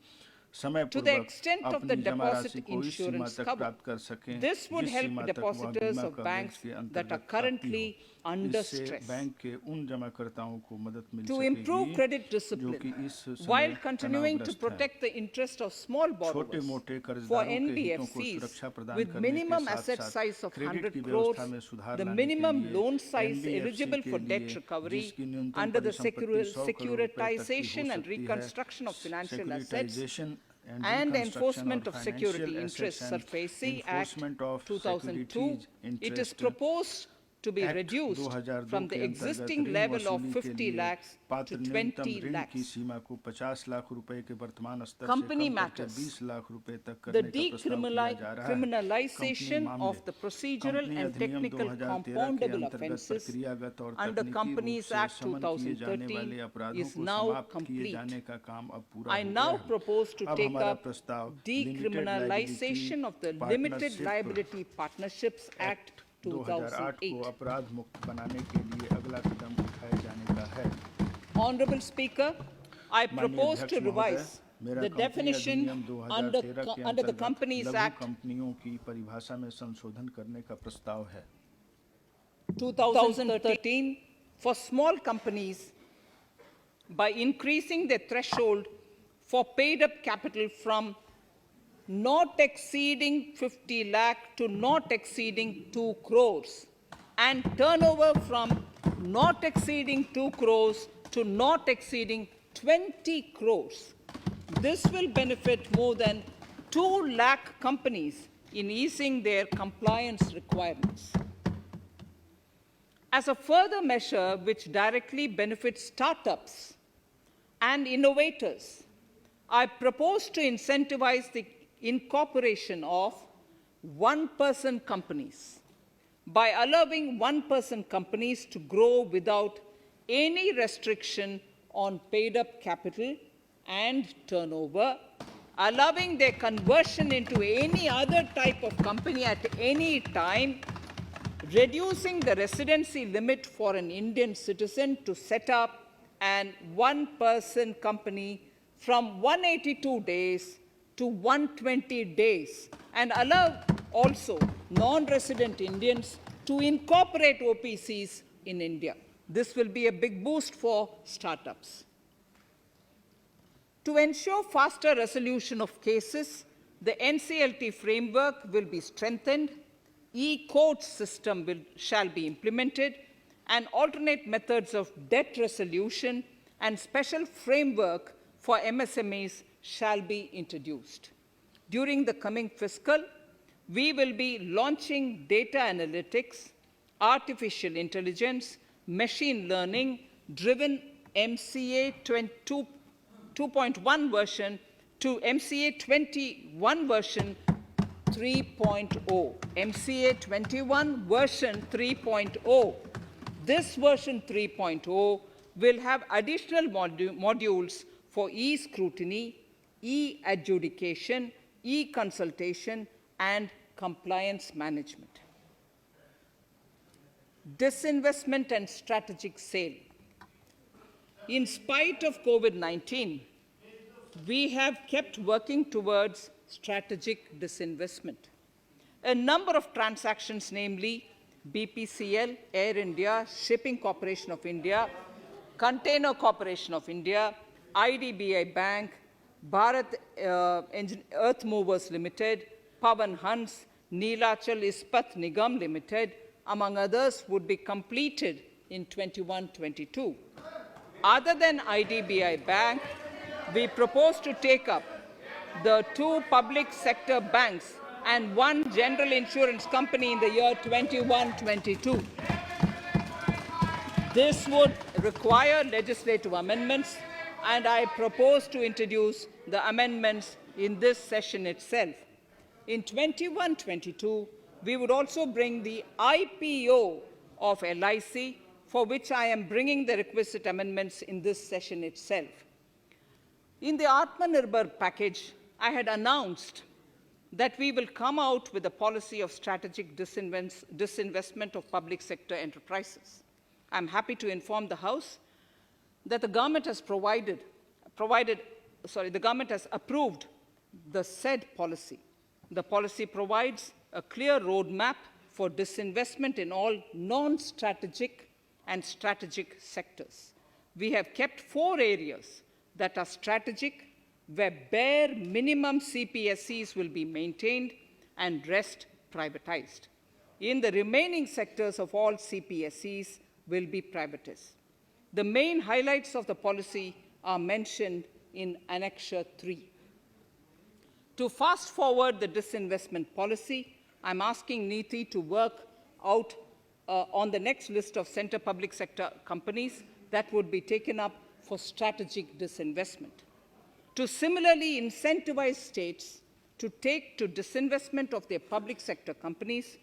समय to the पूर्वक extent of the अपनी जमा राशि deposit को इस सीमा insurance तक cover. प्राप्त कर सकें, This would जिस help सीमा तक वह depositors बीमा of कवरेज banks के that अंतर्गत are आती currently हो। under इससे stress. बैंक के उन जमाकर्ताओं को मदद मिल To सकेगी improve credit जो discipline कि इस समय while continuing to तनावग्रस्त हैं। protect the interest of small borrowers छोटे-मोटे for कर्जदारों के हितों को NBFCs सुरक्षा प्रदान with करने के minimum asset साथ-साथ size of क्रेडिट 100 की crores, व्यवस्था में सुधार the लाने के minimum लिए loan size NBFC eligible के for लिए debt recovery जिसकी न्यूनतम under the परिसंपत्ति 100 करोड़ रुपए तक की हो securitization and सकती है, reconstruction of financial assets securitization and reconstruction Enforcement of of Security financial Interests assets and SARFAESI Act enforcement of 2002, securities it is interest proposed to be Act reduced 2002 from the के अंतर्गत existing ऋण level of वसूली के 50 लिए lakhs पात्र to न्यूनतम 20 ऋण की lakhs. सीमा को 50 लाख रुपए के वर्तमान स्तर Company से कम करके matters. 20 लाख रुपए तक The करने का प्रस्ताव किया जा रहा है। decriminalization company of the procedural company and अधिनियम technical 2013 के compoundable अंतर्गत offences प्रक्रियागत और under तकनीकी Companies रूप से Act समन किए जाने 2013 वाले अपराधों is को now समाप्त किए complete. जाने का काम अब पूरा I हो now गया है। propose to अब take हमारा up प्रस्ताव decriminalization of the Limited Liability Partnerships Act 2008 को 2008. अपराध मुक्त बनाने के लिए अगला कदम उठाए जाने का है। Honorable Speaker, I माननीय propose अध्यक्ष to महोदय, revise मेरा the कंपनी definition अधिनियम 2013 under के the अंतर्गत Companies लघु Act कंपनियों की परिभाषा में संशोधन करने का प्रस्ताव है। 2013 for small companies by increasing the threshold for paid up capital from not exceeding 50 lakh to not exceeding 2 crores and turnover from not exceeding 2 crores to not exceeding 20 crores. This will benefit more than 2 lakh companies in easing their compliance requirements. As a further measure which directly benefits startups and innovators, I propose to incentivize the incorporation of one-person companies by allowing one-person companies to grow without any restriction on paid-up capital and turnover, allowing their conversion into any other type of company at any time, reducing the residency limit for an Indian citizen to set up an one-person company from 182 days to 120 days, and allow also non-resident Indians to incorporate OPCs in India. This will be a big boost for startups. To ensure faster resolution of cases, the NCLT framework will be strengthened, e-court system shall be implemented, and alternate methods of debt resolution and special framework for MSMEs shall be introduced. During the coming fiscal, we will be launching data analytics, artificial intelligence, machine learning driven MCA 2.1 version to MCA 21 version 3.0. MCA 21 version 3.0. This version 3.0 will have additional modules for e-scrutiny, e-adjudication, e-consultation, and compliance management. Disinvestment and strategic sale. In spite of COVID-19, we have kept working towards strategic disinvestment. A number of transactions, namely BPCL, Air India, Shipping Corporation of India, Container Corporation of India, IDBI Bank, Bharat Earth Movers Limited, Pawan Hans, Neelachal Ispat Nigam Limited, among others, would be completed in 21-22. Other than IDBI Bank, we propose to take up the 2 public sector banks and 1 general insurance company in the year 21-22. This would require legislative amendments, and I propose to introduce the amendments in this session itself. In 21-22, we would also bring the IPO of LIC, for which I am bringing the requisite amendments in this session itself. In the Atmanirbhar package, I had announced that we will come out with a policy of strategic disinvestment of public sector enterprises. I'm happy to inform the House that the government has the government has approved the said policy. The policy provides a clear roadmap for disinvestment in all non-strategic and strategic sectors. We have kept 4 areas that are strategic, where bare minimum CPSEs will be maintained and rest privatized. In the remaining sectors of all CPSEs will be privatized. The main highlights of the policy are mentioned in Annexure 3. To fast forward the disinvestment policy, I'm asking NITI to work out on the next list of center public sector companies that would be taken up for strategic disinvestment. To similarly incentivize states to take to disinvestment of their public sector companies,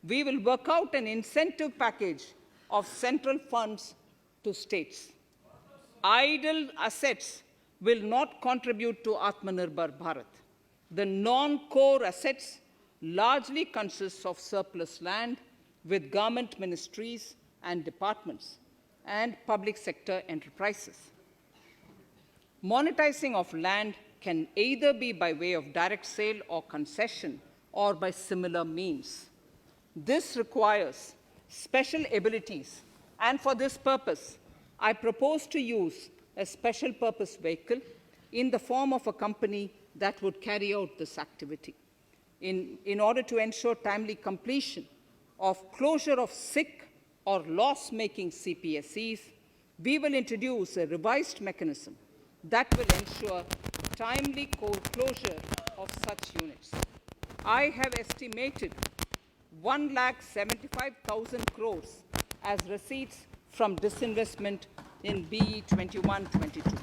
we will work out an incentive package of central funds to states. Idle assets will not contribute to Atmanirbhar Bharat. The non-core assets largely consist of surplus land with government ministries and departments and public sector enterprises. Monetizing of land can either be by way of direct sale or concession, or by similar means. This requires special abilities, and for this purpose, I propose to use a special purpose vehicle in the form of a company that would carry out this activity. In order to ensure timely completion of closure of sick or loss-making CPSEs, we will introduce a revised mechanism that will ensure timely closure of such units. I have estimated 1,75,000 crores as receipts from disinvestment in BE 21-22.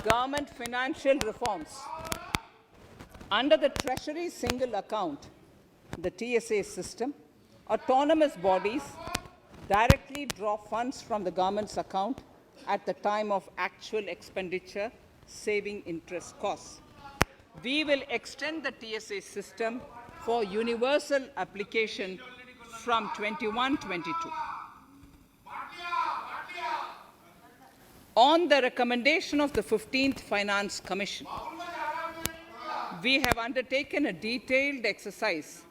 Government financial reforms. Under the Treasury single account, the TSA system, autonomous bodies directly draw funds from the government's account at the time of actual expenditure, saving interest costs. We will extend the TSA system for universal application from 21-22. On the recommendation of the 15th Finance Commission, we have undertaken a detailed exercise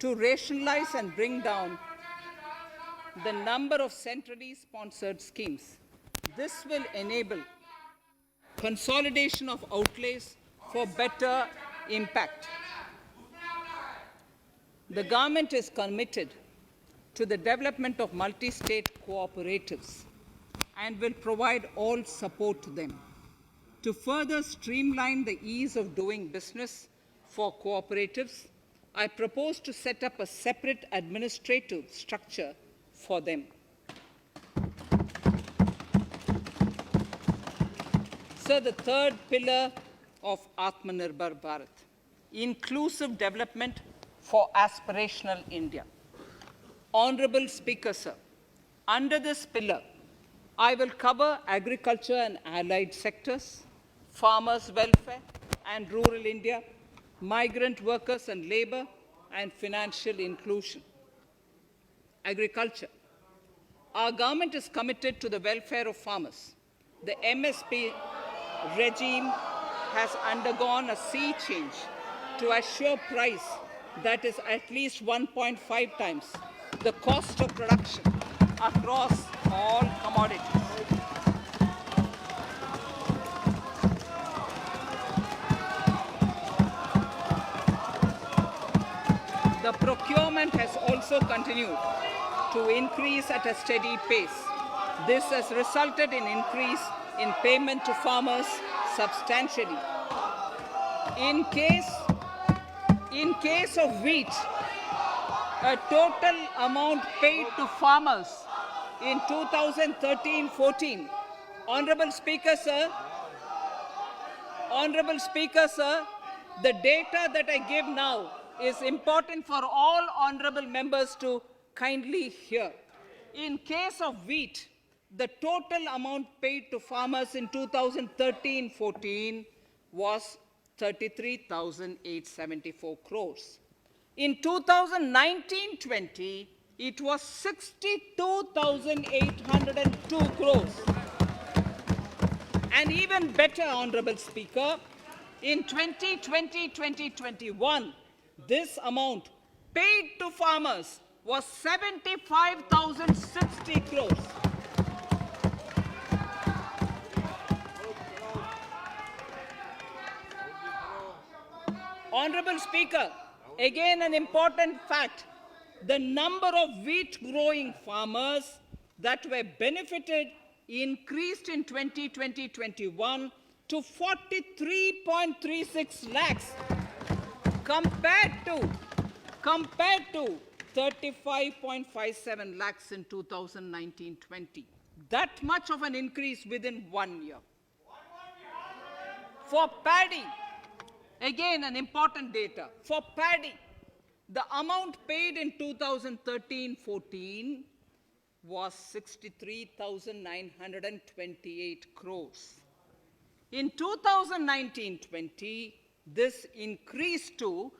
to rationalize and bring down the number of centrally sponsored schemes. This will enable consolidation of outlays for better impact. The government is committed to the development of multi-state cooperatives and will provide all support to them. To further streamline the ease of doing business for cooperatives, I propose to set up a separate administrative structure for them. So the third pillar of Atmanirbhar Bharat, inclusive development for aspirational India. Honorable Speaker, sir, under this pillar, I will cover agriculture and allied sectors, farmers' welfare and rural India, migrant workers and labor, and financial inclusion. Agriculture. Our government is committed to the welfare of farmers. The MSP regime has undergone a sea change to assure price that is at least 1.5 times the cost of production across all commodities. The procurement has also continued to increase at a steady pace. This has resulted in increase in payment to farmers substantially. In case of wheat, a total amount paid to farmers in 2013-14, Honorable Speaker, sir, the data that I give now is important for all honorable members to kindly hear. In case of wheat, the total amount paid to farmers in 2013-14 was 33,874 crores. In 2019-20, it was 62,802 crores. And even better, Honorable Speaker, in 2020-2021, this amount paid to farmers was 75,060 crores. Honorable Speaker, again an important fact, the number of wheat growing farmers that were benefited increased in 2020-21 to 43.36 lakhs compared to 35.57 lakhs in 2019-20. That much of an increase within 1 year. For paddy, again an important data. For paddy, the amount paid in 2013-14 was 63,928 crores. In 2019-20, this increased to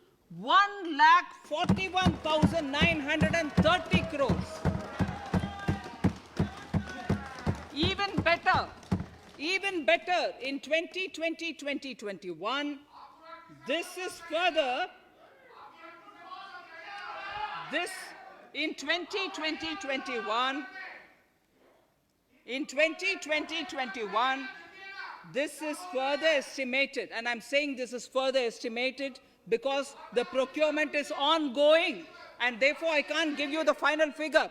1,41,930 crores. Even better, in 2020-2021, in 2020-21, this is further estimated, and I'm saying this is further estimated because the procurement is ongoing, and therefore I can't give you the final figure.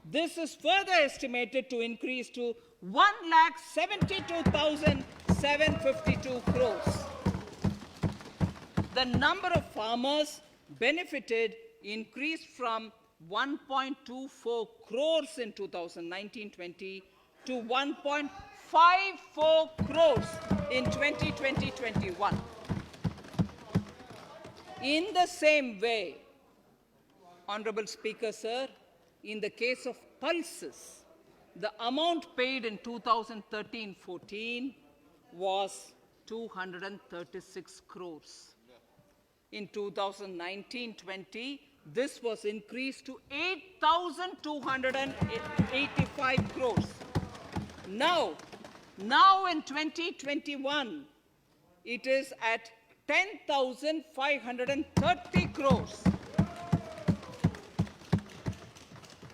This is further estimated to increase to 1,72,752 crores. The number of farmers benefited increased from 1.24 crores in 2019-20 to 1.54 crores in 2020-21. In the same way, Honorable Speaker, sir, in the case of pulses, the amount paid in 2013-14 was 236 crores. In 2019-20, this was increased to 8,285 crores. Now, Now in 2021, it is at 10,530 crores,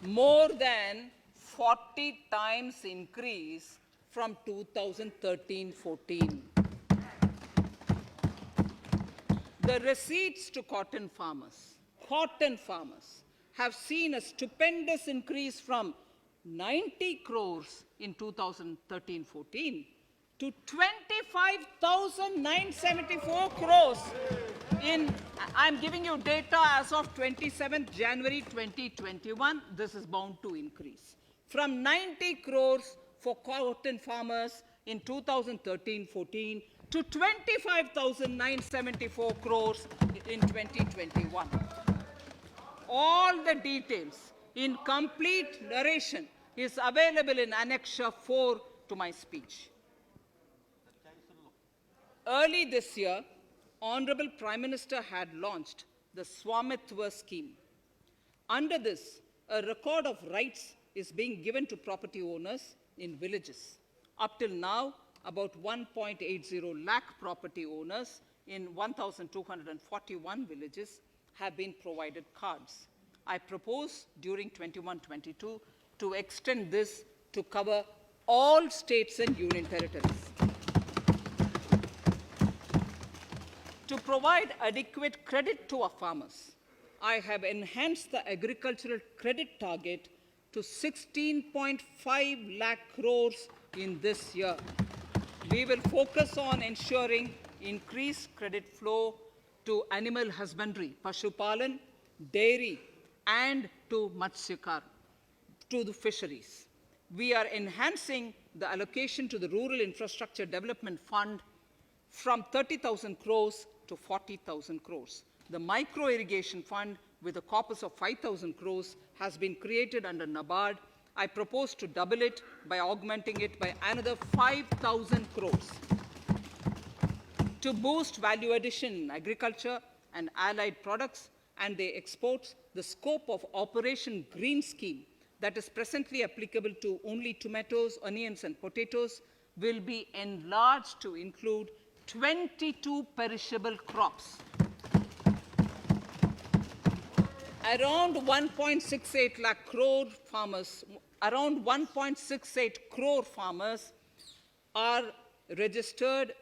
more than 40 times increase from 2013-14. The receipts to cotton farmers have seen a stupendous increase from 90 crores in 2013-14 to 25,974 crores in, I'm giving you data as of 27th January 2021, this is bound to increase. From 90 crores for cotton farmers in 2013-14 to 25,974 crores in 2021. All the details in complete narration is available in Annexure 4 to my speech. Early this year, Honorable Prime Minister had launched the Swamitwa scheme. Under this, a record of rights is being given to property owners in villages. Up till now, about 1.80 lakh property owners in 1,241 villages have been provided cards. I propose during 21-22 to extend this to cover all states and union territories. To provide adequate credit to our farmers, I have enhanced the agricultural credit target to 16.5 lakh crores in this year. We will focus on ensuring increased credit flow to animal husbandry, Pashupalan, dairy, and to Matsyakar, to the fisheries. We are enhancing the allocation to the Rural Infrastructure Development Fund from 30,000 crores to 40,000 crores. The Micro Irrigation Fund, with a corpus of 5,000 crores, has been created under NABARD. I propose to double it by augmenting it by another 5,000 crores. To boost value addition in agriculture and allied products and their exports, the scope of Operation Green Scheme that is presently applicable to only tomatoes, onions, and potatoes will be enlarged to include 22 perishable crops. Around 1.68 lakh crore farmers, around 1.68 crore farmers are registered,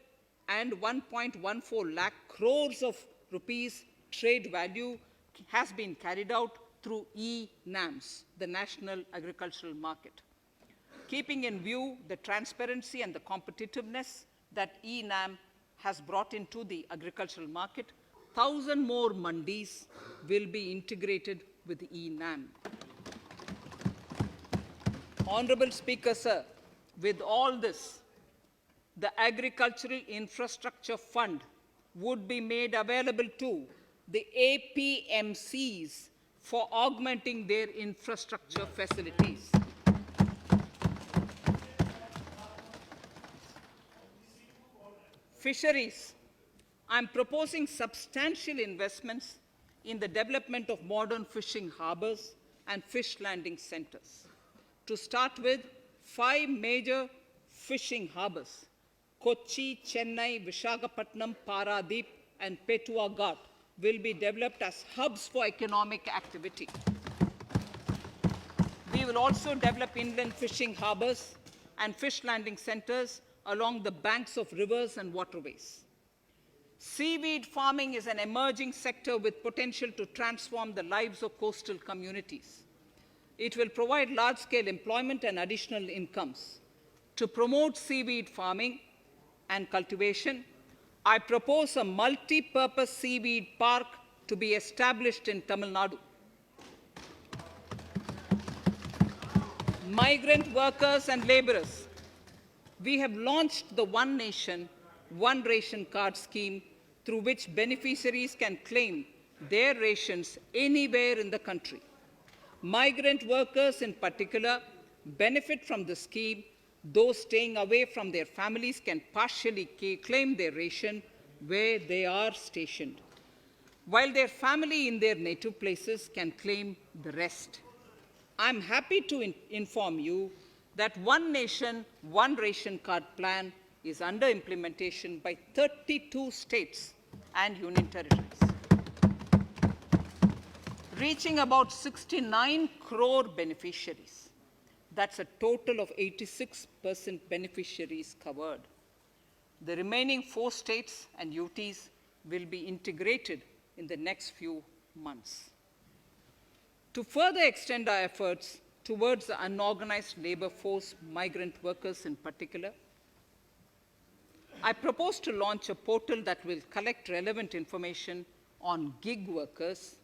and 1.14 lakh crores of rupees trade value has been carried out through e-NAMs, the National Agricultural Market. Keeping in view the transparency and the competitiveness that e-NAM has brought into the agricultural market, 1,000 more mandis will be integrated with e-NAM. Honorable Speaker, sir, with all this, the Agricultural Infrastructure Fund would be made available to the APMCs for augmenting their infrastructure facilities. Fisheries. I'm proposing substantial investments in the development of modern fishing harbors and fish landing centers. To start with, 5 major fishing harbors, Kochi, Chennai, Visakhapatnam, Paradip, and Petua Ghat, will be developed as hubs for economic activity. We will also develop inland fishing harbors and fish landing centers along the banks of rivers and waterways. Seaweed farming is an emerging sector with potential to transform the lives of coastal communities. It will provide large-scale employment and additional incomes. To promote seaweed farming and cultivation, I propose a multi-purpose seaweed park to be established in Tamil Nadu. Migrant workers and laborers. We have launched the One Nation, One Ration Card scheme, through which beneficiaries can claim their rations anywhere in the country. Migrant workers in particular benefit from the scheme. Those staying away from their families can partially claim their ration where they are stationed, while their family in their native places can claim the rest. I'm happy to inform you that One Nation, One Ration Card plan is under implementation by 32 states and union territories, reaching about 69 crore beneficiaries. That's a total of 86% beneficiaries covered. The remaining 4 states and UTs will be integrated in the next few months. To further extend our efforts towards the unorganized labor force, migrant workers in particular, I propose to launch a portal that will collect relevant information on gig workers,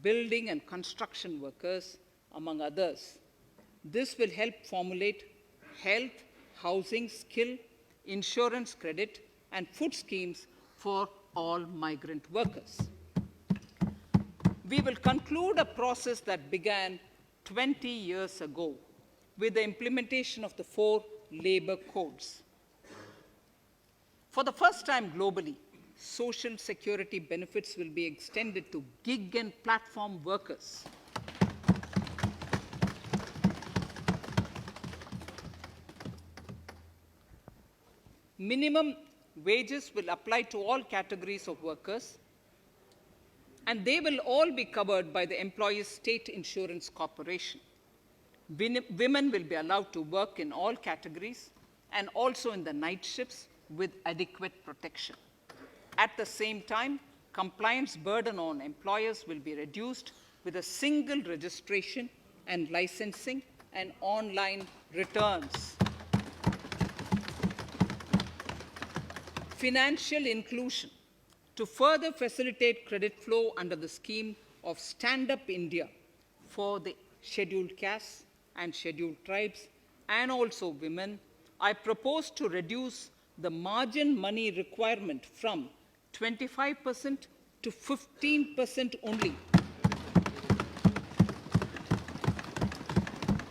building and construction workers, among others. This will help formulate health, housing, skill, insurance credit, and food schemes for all migrant workers. We will conclude a process that began 20 years ago with the implementation of the 4 labor codes. For the first time globally, social security benefits will be extended to gig and platform workers. Minimum wages will apply to all categories of workers, and they will all be covered by the Employees State Insurance Corporation. Women will be allowed to work in all categories and also in the night shifts with adequate protection. At the same time, compliance burden on employers will be reduced with a single registration and licensing and online returns. Financial inclusion. To further facilitate credit flow under the scheme of Stand Up India for the scheduled castes and scheduled tribes and also women, I propose to reduce the margin money requirement from 25% to 15% only,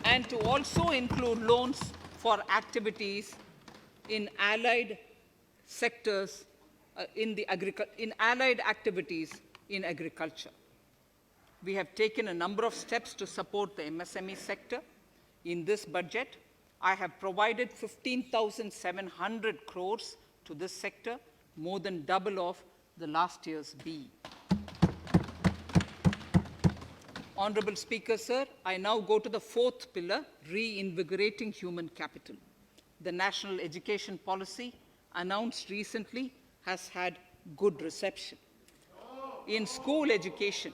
and to also include loans for activities in allied sectors, in allied activities in agriculture. We have taken a number of steps to support the MSME sector. In this budget, I have provided 15,700 crores to this sector, more than double of the last year's BE. Honorable Speaker, sir, I now go to the 4th pillar, reinvigorating human capital. The national education policy announced recently has had good reception. In school education,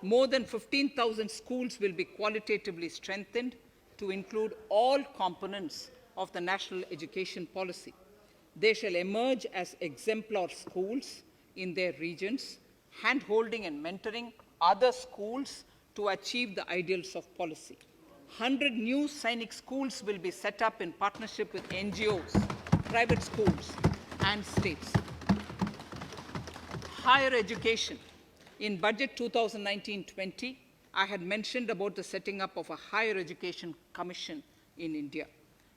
more than 15,000 schools will be qualitatively strengthened to include all components of the national education policy. They shall emerge as exemplar schools in their regions, hand-holding and mentoring other schools to achieve the ideals of policy. 100 new Sainik schools will be set up in partnership with NGOs, private schools, and states. Higher education. In Budget 2019-20, I had mentioned about the setting up of a higher education commission in India.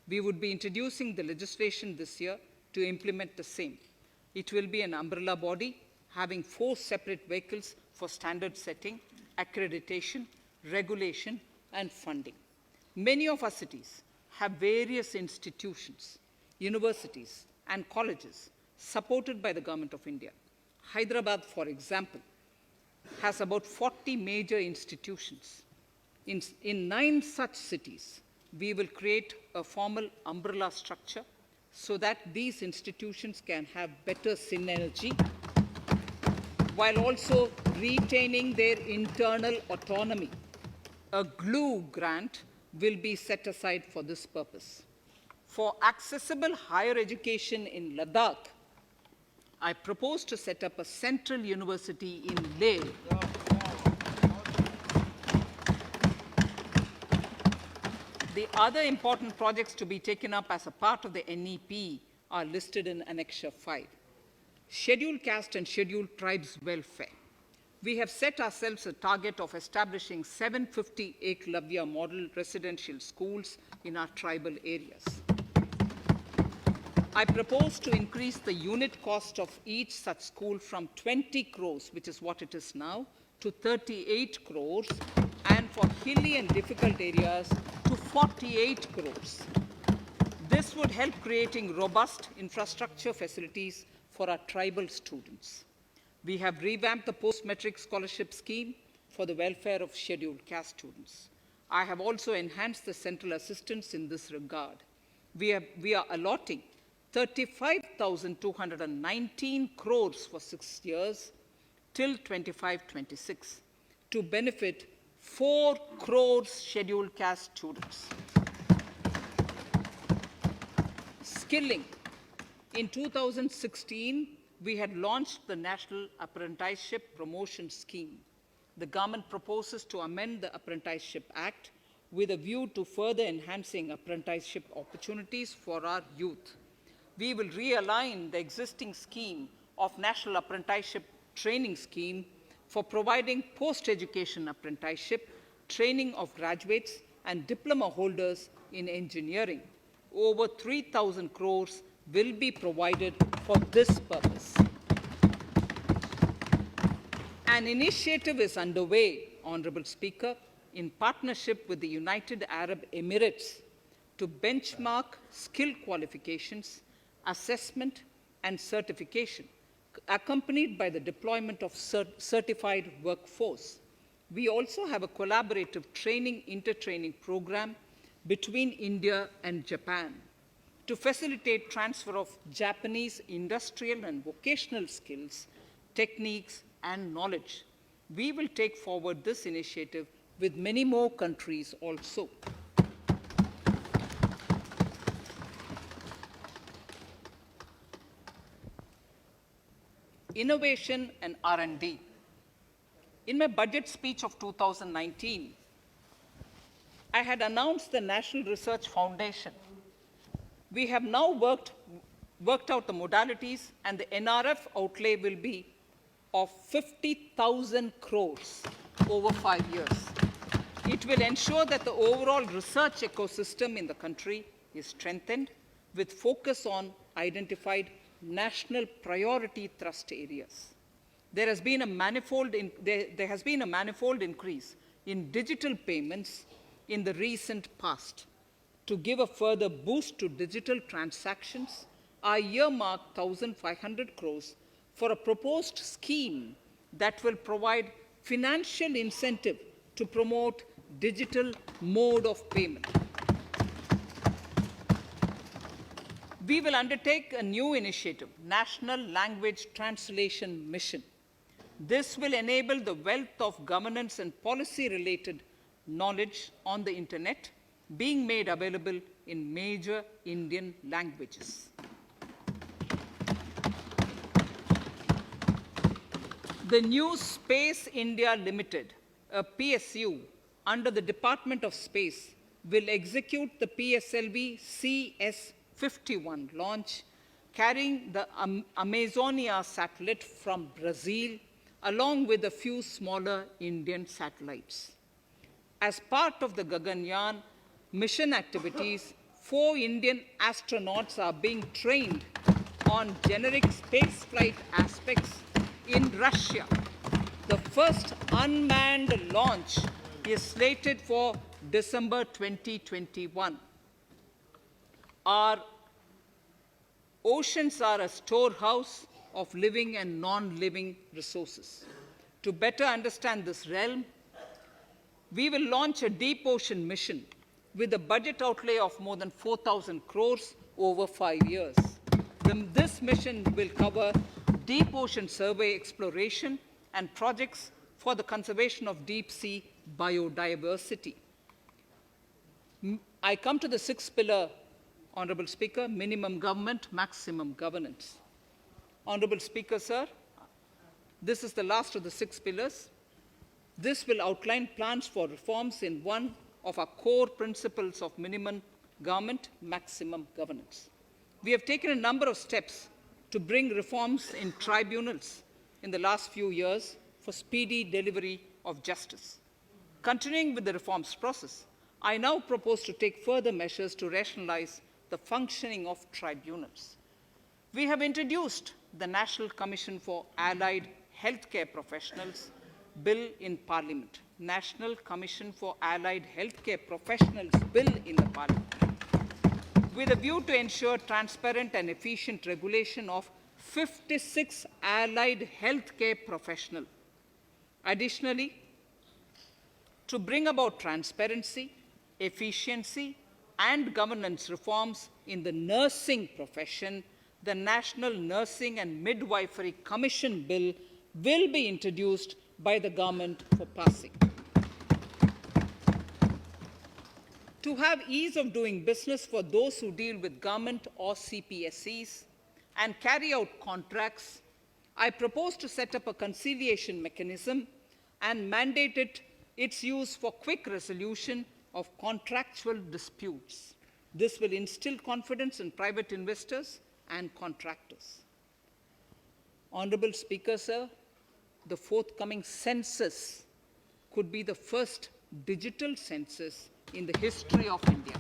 We would be introducing the legislation this year to implement the same. It will be an umbrella body having 4 separate vehicles for standard setting, accreditation, regulation, and funding. Many of our cities have various institutions, universities, and colleges supported by the Government of India. Hyderabad, for example, has about 40 major institutions. In 9 such cities, we will create a formal umbrella structure so that these institutions can have better synergy while also retaining their internal autonomy. A GLUE grant will be set aside for this purpose. For accessible higher education in Ladakh, I propose to set up a central university in Leh. The other important projects to be taken up as a part of the NEP are listed in Annexure 5. Scheduled caste and scheduled tribes welfare. We have set ourselves a target of establishing 750 Eklavya model residential schools in our tribal areas. I propose to increase the unit cost of each such school from 20 crores, which is what it is now, to 38 crores, and for hilly and difficult areas to 48 crores. This would help creating robust infrastructure facilities for our tribal students. We have revamped the post-metric scholarship scheme for the welfare of scheduled caste students. I have also enhanced the central assistance in this regard. We are allotting 35,219 crores for 6 years till 25-26 to benefit 4 crores scheduled caste students. Skilling. In 2016, we had launched the National Apprenticeship Promotion Scheme. The government proposes to amend the Apprenticeship Act with a view to further enhancing apprenticeship opportunities for our youth. We will realign the existing scheme of National Apprenticeship Training Scheme for providing post-education apprenticeship training of graduates and diploma holders in engineering. Over 3,000 crores will be provided for this purpose. An initiative is underway, Honorable Speaker, in partnership with the United Arab Emirates to benchmark skill qualifications, assessment, and certification, accompanied by the deployment of certified workforce. We also have a collaborative inter-training program between India and Japan to facilitate transfer of Japanese industrial and vocational skills, techniques, and knowledge. We will take forward this initiative with many more countries also. Innovation and R&D. In my budget speech of 2019, I had announced the National Research Foundation. We have now worked out the modalities, and the NRF outlay will be of 50,000 crores over 5 years. It will ensure that the overall research ecosystem in the country is strengthened with focus on identified national priority thrust areas. There has been a manifold increase in digital payments in the recent past. To give a further boost to digital transactions, I earmarked 1,500 crores for a proposed scheme that will provide financial incentive to promote digital mode of payment. We will undertake a new initiative, National Language Translation Mission. This will enable the wealth of governance and policy-related knowledge on the internet being made available in major Indian languages. The new Space India Limited, a PSU, under the Department of Space, will execute the PSLV CS-51 launch, carrying the Amazonia satellite from Brazil, along with a few smaller Indian satellites. As part of the Gaganyaan mission activities, 4 Indian astronauts are being trained on generic spaceflight aspects in Russia. The first unmanned launch is slated for December 2021. Our oceans are a storehouse of living and non-living resources. To better understand this realm, we will launch a deep ocean mission with a budget outlay of more than 4,000 crores over 5 years. This mission will cover deep ocean survey exploration and projects for the conservation of deep sea biodiversity. I come to the 6th pillar, Honorable Speaker, minimum government, maximum governance. Honorable Speaker, sir, this is the last of the 6 pillars. This will outline plans for reforms in one of our core principles of minimum government, maximum governance. We have taken a number of steps to bring reforms in tribunals in the last few years for speedy delivery of justice. Continuing with the reforms process, I now propose to take further measures to rationalize the functioning of tribunals. We have introduced the National Commission for Allied Healthcare Professionals bill in Parliament. National Commission for Allied Healthcare Professionals Bill in the Parliament, with a view to ensure transparent and efficient regulation of 56 allied healthcare professionals. Additionally, to bring about transparency, efficiency, and governance reforms in the nursing profession, the National Nursing and Midwifery Commission Bill will be introduced by the government for passing. To have ease of doing business for those who deal with government or CPSEs and carry out contracts, I propose to set up a conciliation mechanism and mandate its use for quick resolution of contractual disputes. This will instill confidence in private investors and contractors. Honorable Speaker, sir, the forthcoming census could be the first digital census in the history of India.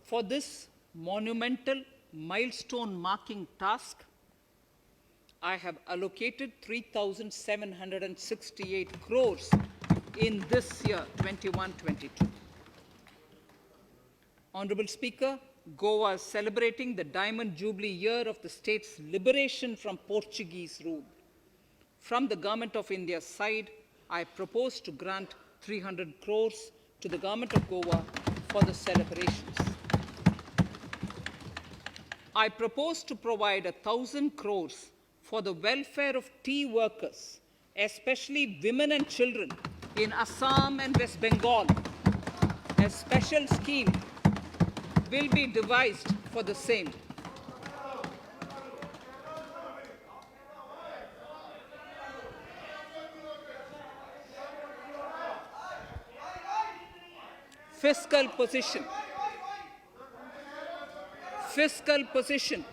For this monumental milestone marking task, I have allocated 3,768 crores in this year, 21-22. Honorable Speaker, Goa is celebrating the Diamond Jubilee year of the state's liberation from Portuguese rule. From the Government of India's side, I propose to grant 300 crores to the Government of Goa for the celebrations. I propose to provide 1,000 crores for the welfare of tea workers, especially women and children in Assam and West Bengal. A special scheme will be devised for the same. Fiscal position. Fiscal position.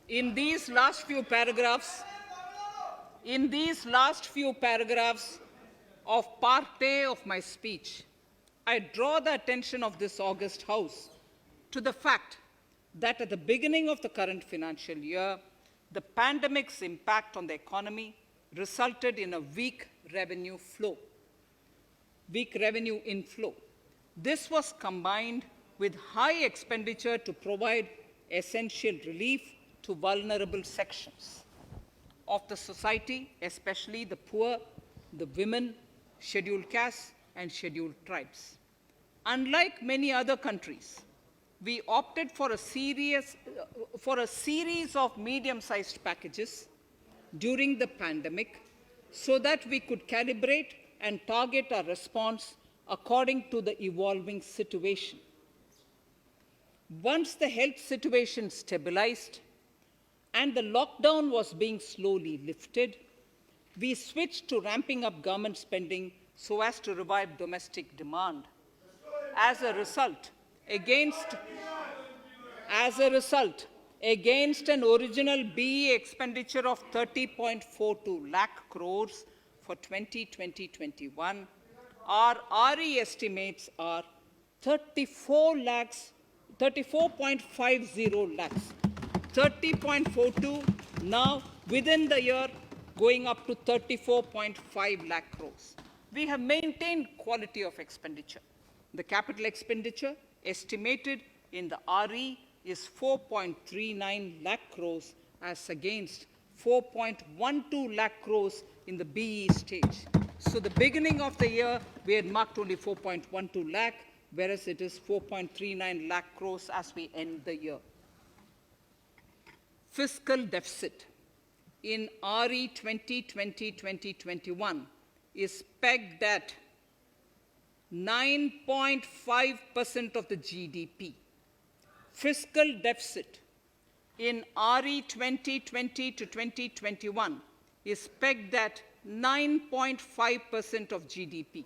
In these last few paragraphs of Part A of my speech, I draw the attention of this august House to the fact that at the beginning of the current financial year, the pandemic's impact on the economy resulted in a weak revenue inflow. This was combined with high expenditure to provide essential relief to vulnerable sections of the society, especially the poor, the women, scheduled castes, and scheduled tribes. Unlike many other countries, we opted for a series of medium-sized packages during the pandemic so that we could calibrate and target our response according to the evolving situation. Once the health situation stabilized and the lockdown was being slowly lifted, we switched to ramping up government spending so as to revive domestic demand. As a result, against an original BE expenditure of 30.42 lakh crores for 2020-21, our RE estimates are 34.50 lakhs. 30.42 now within the year going up to 34.5 lakh crores. We have maintained quality of expenditure. The capital expenditure estimated in the RE is 4.39 lakh crores as against 4.12 lakh crores in the BE stage. So the beginning of the year, we had marked only 4.12 lakh, whereas it is 4.39 lakh crores as we end the year. Fiscal deficit in RE 2020-2021 is pegged at 9.5% of the GDP. Fiscal deficit in RE 2020 to 2021 is pegged at 9.5% of GDP.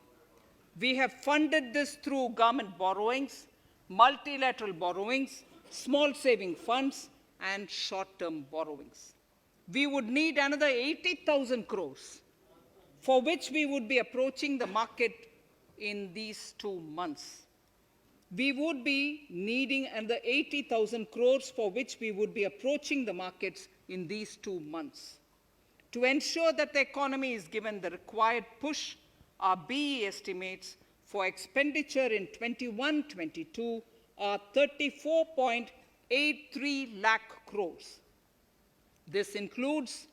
We have funded this through government borrowings, multilateral borrowings, small saving funds, and short-term borrowings. We would need another 80,000 crores, for which we would be approaching the market in these 2 months. we would be needing another 80,000 crores for which we would be approaching the markets in these 2 months. To ensure that the economy is given the required push, our BE estimates for expenditure in 21-22 are 34.83 lakh crores. This includes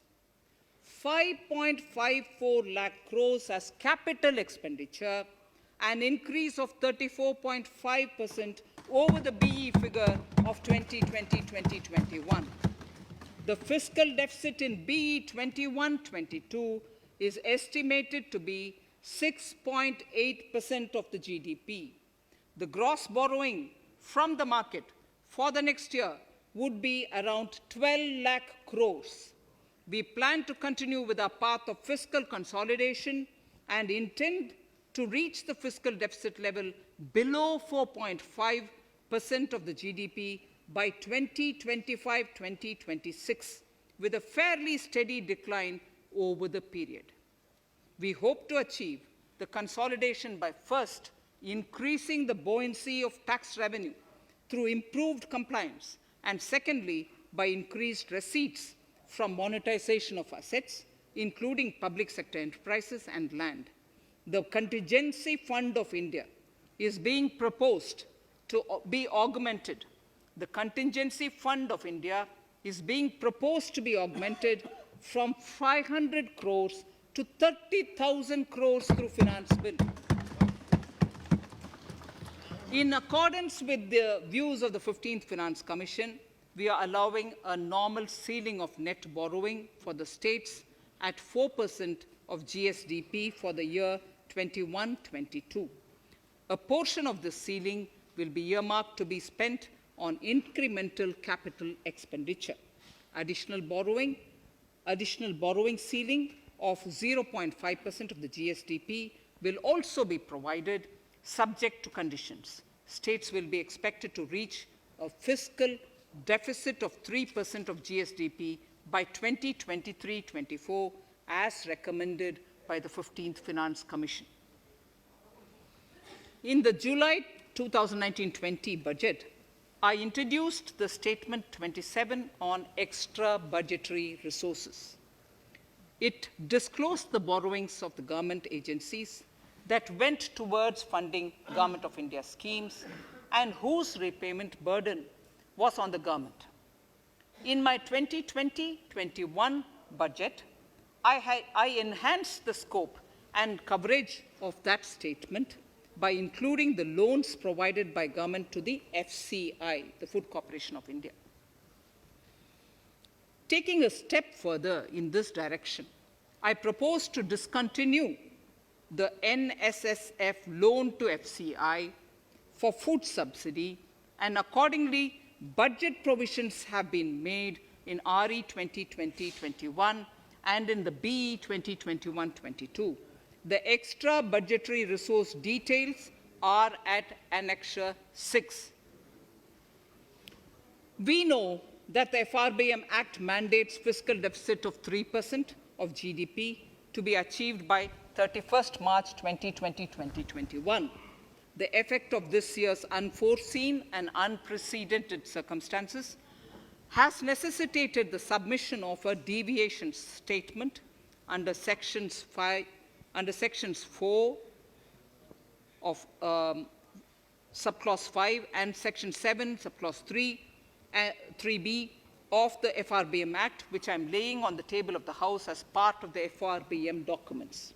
5.54 lakh crores as capital expenditure, an increase of 34.5% over the BE figure of 2020-2021. The fiscal deficit in BE 21-22 is estimated to be 6.8% of the GDP. The gross borrowing from the market for the next year would be around 12 lakh crores. We plan to continue with our path of fiscal consolidation and intend to reach the fiscal deficit level below 4.5% of the GDP by 2025-2026, with a fairly steady decline over the period. We hope to achieve the consolidation by first increasing the buoyancy of tax revenue through improved compliance, and secondly, by increased receipts from monetization of assets, including public sector enterprises and land. The Contingency Fund of India is being proposed to be augmented. The Contingency Fund of India is being proposed to be augmented from 500 crores to 30,000 crores through Finance Bill. In accordance with the views of the 15th Finance Commission, we are allowing a normal ceiling of net borrowing for the states at 4% of GSDP for the year 21-22. A portion of this ceiling will be earmarked to be spent on incremental capital expenditure. Additional borrowing ceiling of 0.5% of the GSDP will also be provided, subject to conditions. States will be expected to reach a fiscal deficit of 3% of GSDP by 2023-24, as recommended by the 15th Finance Commission. In the July 2019-20 budget, I introduced the Statement 27 on extra budgetary resources. It disclosed the borrowings of the government agencies that went towards funding Government of India schemes and whose repayment burden was on the government. In my 2020-21 budget, I enhanced the scope and coverage of that statement by including the loans provided by government to the FCI, the Food Corporation of India. Taking a step further in this direction, I propose to discontinue the NSSF loan to FCI for food subsidy, and accordingly, budget provisions have been made in RE 2020-21 and in the BE 2021-22. The extra budgetary resource details are at Annexure 6. We know that the FRBM Act mandates fiscal deficit of 3% of GDP to be achieved by 31st March 2020-2021. The effect of this year's unforeseen and unprecedented circumstances has necessitated the submission of a deviation statement under Sections 4 of Subclause 5 and Section 7, Subclause 3b of the FRBM Act, which I'm laying on the table of the House as part of the FRBM documents.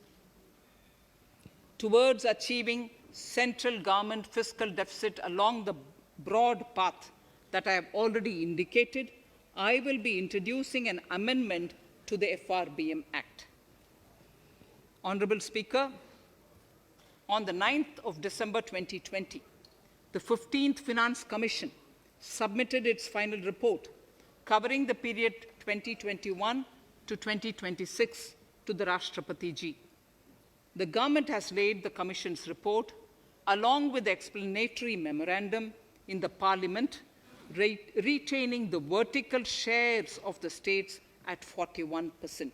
Towards achieving central government fiscal deficit along the broad path that I have already indicated, I will be introducing an amendment to the FRBM Act. Honorable Speaker, on the 9th of December 2020, the 15th Finance Commission submitted its final report covering the period 2021 to 2026 to the Rashtrapati Ji. The government has laid the Commission's report along with the explanatory memorandum in the Parliament, retaining the vertical shares of the states at 41%.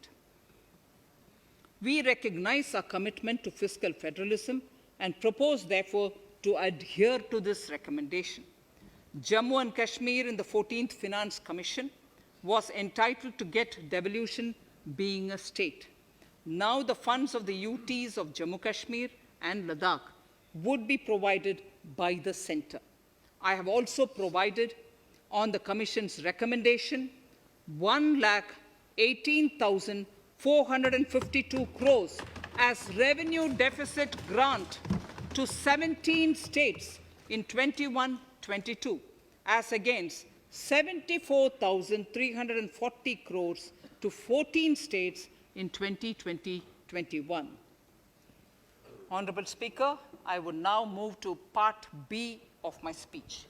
We recognize our commitment to fiscal federalism and propose, therefore, to adhere to this recommendation. Jammu and Kashmir in the 14th Finance Commission was entitled to get devolution being a state. Now the funds of the UTs of Jammu Kashmir and Ladakh would be provided by the centre. I have also provided on the Commission's recommendation 1,18,452 crores as revenue deficit grant to 17 states in 21-22, as against 74,340 crores to 14 states in 2020-21. Honorable Speaker, I would now move to Part B of my speech.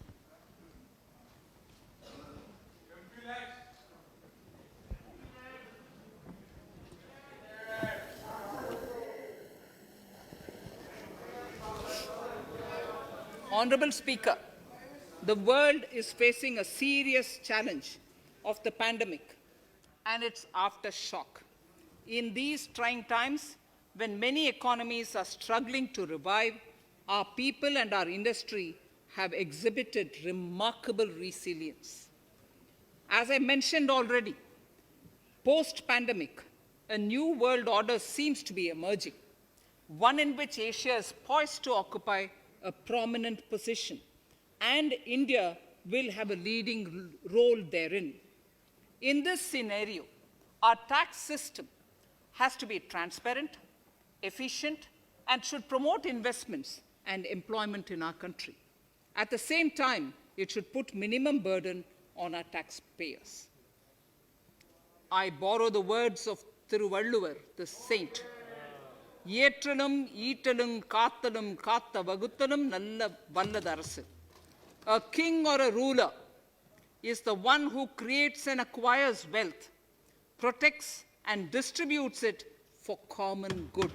Honorable Speaker, the world is facing a serious challenge of the pandemic and its aftershock. In these trying times, when many economies are struggling to revive, our people and our industry have exhibited remarkable resilience. As I mentioned already, post-pandemic, a new world order seems to be emerging, one in which Asia is poised to occupy a prominent position, and India will have a leading role therein. In this scenario, our tax system has to be transparent, efficient, and should promote investments and employment in our country. At the same time, it should put minimum burden on our taxpayers. I borrow the words of Thiruvalluvar, the saint. Yetralum, Eatalum, Kathalum, Katha Vaguthalum, Nalla Valladarasu. A king or a ruler is the one who creates and acquires wealth, protects and distributes it for common good.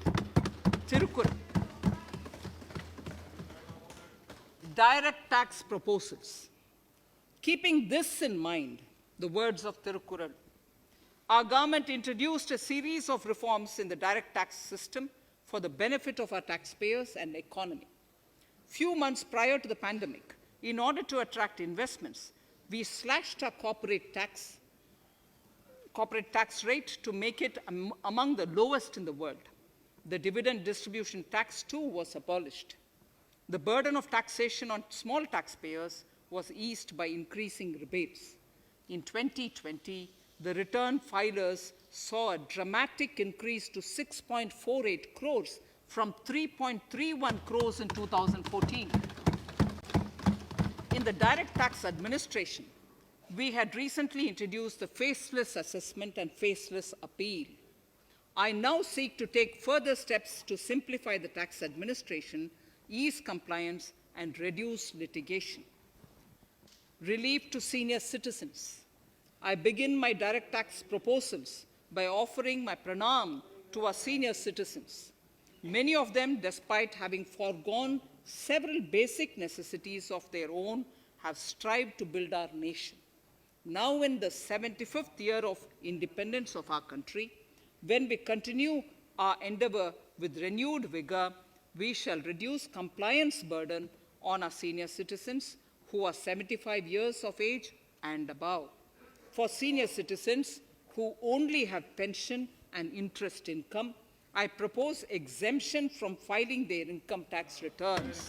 Tirukkural. Direct tax proposals. Keeping this in mind, the words of Tirukkural, our government introduced a series of reforms in the direct tax system for the benefit of our taxpayers and economy. Few months prior to the pandemic, in order to attract investments, we slashed our corporate tax rate to make it among the lowest in the world. The dividend distribution tax too was abolished. The burden of taxation on small taxpayers was eased by increasing rebates. In 2020, the return filers saw a dramatic increase to 6.48 crores from 3.31 crores in 2014. In the direct tax administration, we had recently introduced the faceless assessment and faceless appeal. I now seek to take further steps to simplify the tax administration, ease compliance, and reduce litigation. Relief to senior citizens. I begin my direct tax proposals by offering my pranam to our senior citizens. Many of them, despite having foregone several basic necessities of their own, have strived to build our nation. Now in the 75th year of independence of our country, when we continue our endeavor with renewed vigor, we shall reduce compliance burden on our senior citizens who are 75 years of age and above. For senior citizens who only have pension and interest income, I propose exemption from filing their income tax returns.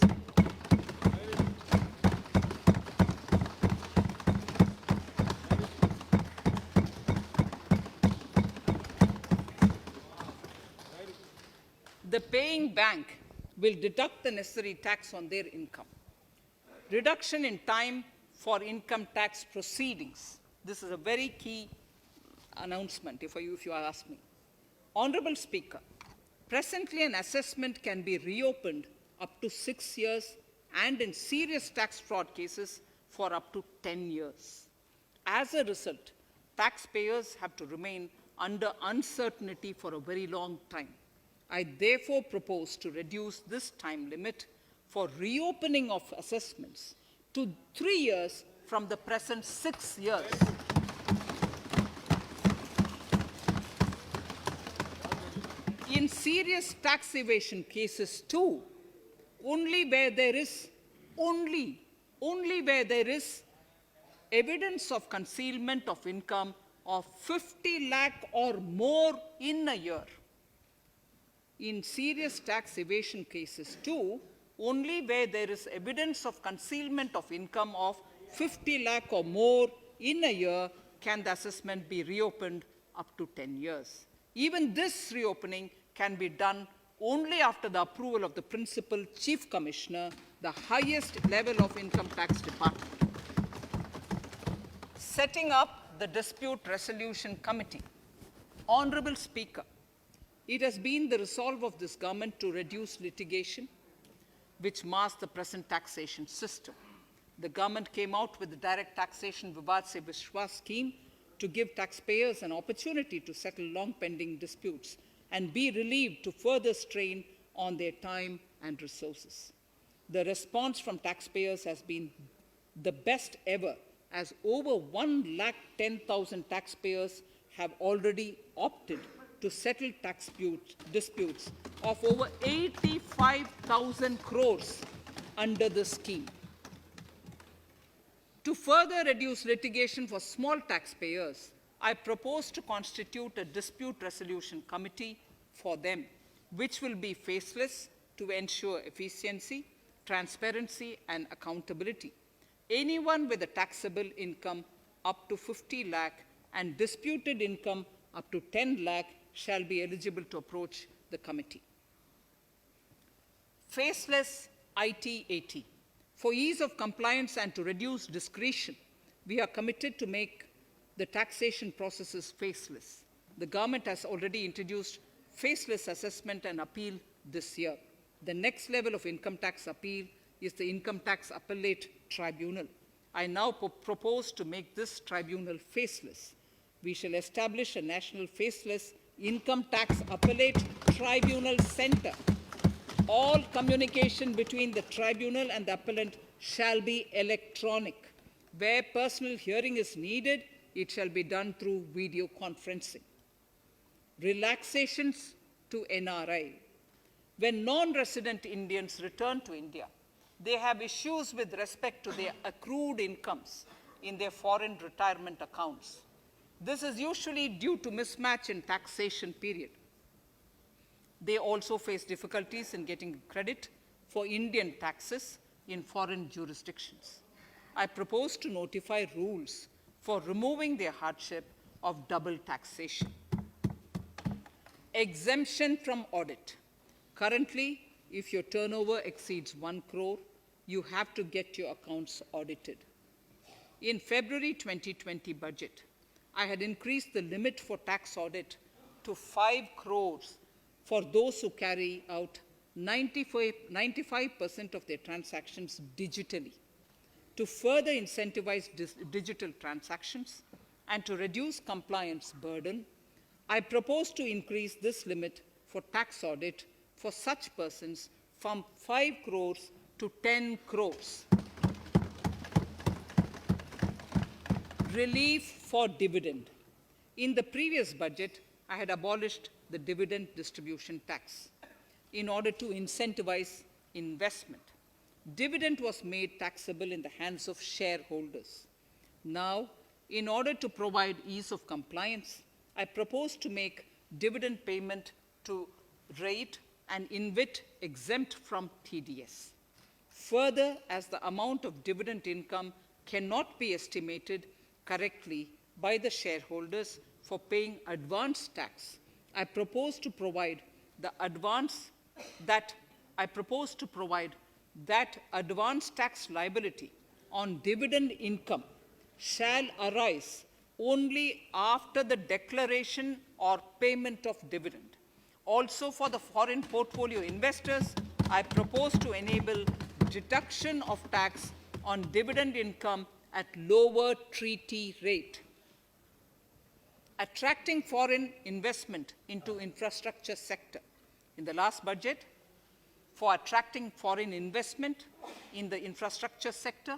The paying bank will deduct the necessary tax on their income. Reduction in time for income tax proceedings. This is a very key announcement, if you ask me. Honorable Speaker, presently an assessment can be reopened up to 6 years and in serious tax fraud cases for up to 10 years. As a result, taxpayers have to remain under uncertainty for a very long time. I therefore propose to reduce this time limit for reopening of assessments to 3 years from the present 6 years. In serious tax evasion cases too, only where there is evidence of concealment of income of 50 lakh or more in a year. In serious tax evasion cases too, only where there is evidence of concealment of income of 50 lakh or more in a year can the assessment be reopened up to 10 years. Even this reopening can be done only after the approval of the Principal Chief Commissioner, the highest level of Income Tax Department. Setting up the Dispute Resolution Committee. Honorable Speaker, it has been the resolve of this government to reduce litigation which mars the present taxation system. The government came out with the Direct Taxation Vivad Se Vishwas scheme to give taxpayers an opportunity to settle long-pending disputes and be relieved to further strain on their time and resources. The response from taxpayers has been the best ever, as over 110,000 taxpayers have already opted to settle tax disputes of over 85,000 crores under the scheme. To further reduce litigation for small taxpayers, I propose to constitute a dispute resolution committee for them, which will be faceless to ensure efficiency, transparency, and accountability. Anyone with a taxable income up to 50 lakh and disputed income up to 10 lakh shall be eligible to approach the committee. Faceless IT-AT. For ease of compliance and to reduce discretion, we are committed to make the taxation processes faceless. The government has already introduced faceless assessment and appeal this year. The next level of income tax appeal is the Income Tax Appellate Tribunal. I now propose to make this tribunal faceless. We shall establish a national faceless Income Tax Appellate Tribunal Center. All communication between the tribunal and the appellant shall be electronic. Where personal hearing is needed, it shall be done through video conferencing. Relaxations to NRI. When non-resident Indians return to India, they have issues with respect to their accrued incomes in their foreign retirement accounts. This is usually due to mismatch in taxation period. They also face difficulties in getting credit for Indian taxes in foreign jurisdictions. I propose to notify rules for removing their hardship of double taxation. Exemption from audit. Currently, if your turnover exceeds 1 crore, you have to get your accounts audited. In February 2020 budget, I had increased the limit for tax audit to 5 crores for those who carry out 95% of their transactions digitally. To further incentivize digital transactions and to reduce compliance burden, I propose to increase this limit for tax audit for such persons from 5 crores to 10 crores. Relief for dividend. In the previous budget, I had abolished the dividend distribution tax in order to incentivize investment. Dividend was made taxable in the hands of shareholders. Now, in order to provide ease of compliance, I propose to make dividend payment to rate and InvIT exempt from TDS. Further, as the amount of dividend income cannot be estimated correctly by the shareholders for paying advance tax, I propose to provide that advance tax liability on dividend income shall arise only after the declaration or payment of dividend. Also, for the foreign portfolio investors, I propose to enable deduction of tax on dividend income at lower treaty rate. Attracting foreign investment into infrastructure sector. In the last budget, for attracting foreign investment in the infrastructure sector,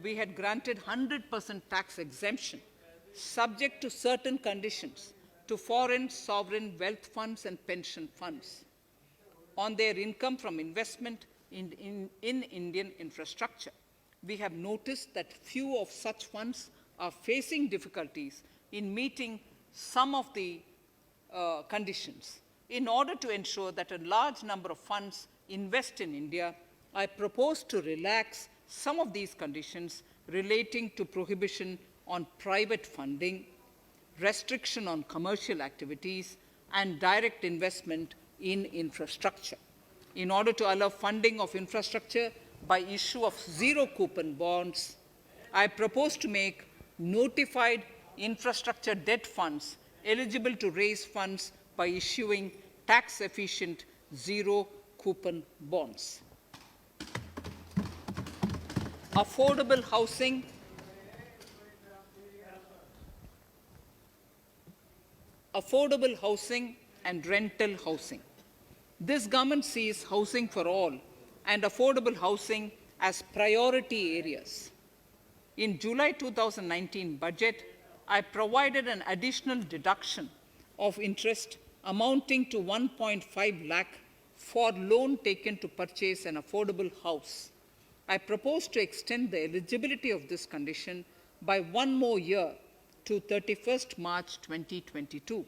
we had granted 100% tax exemption, subject to certain conditions, to foreign sovereign wealth funds and pension funds on their income from investment in Indian infrastructure. We have noticed that few of such funds are facing difficulties in meeting some of the conditions. In order to ensure that a large number of funds invest in India, I propose to relax some of these conditions relating to prohibition on private funding, restriction on commercial activities, and direct investment in infrastructure. In order to allow funding of infrastructure by issue of zero-coupon bonds, I propose to make notified infrastructure debt funds eligible to raise funds by issuing tax-efficient zero-coupon bonds. Affordable housing and rental housing. This government sees housing for all and affordable housing as priority areas. In July 2019 budget, I provided an additional deduction of interest amounting to 1.5 lakh for loan taken to purchase an affordable house. I propose to extend the eligibility of this condition by 1 more year to 31st March 2022.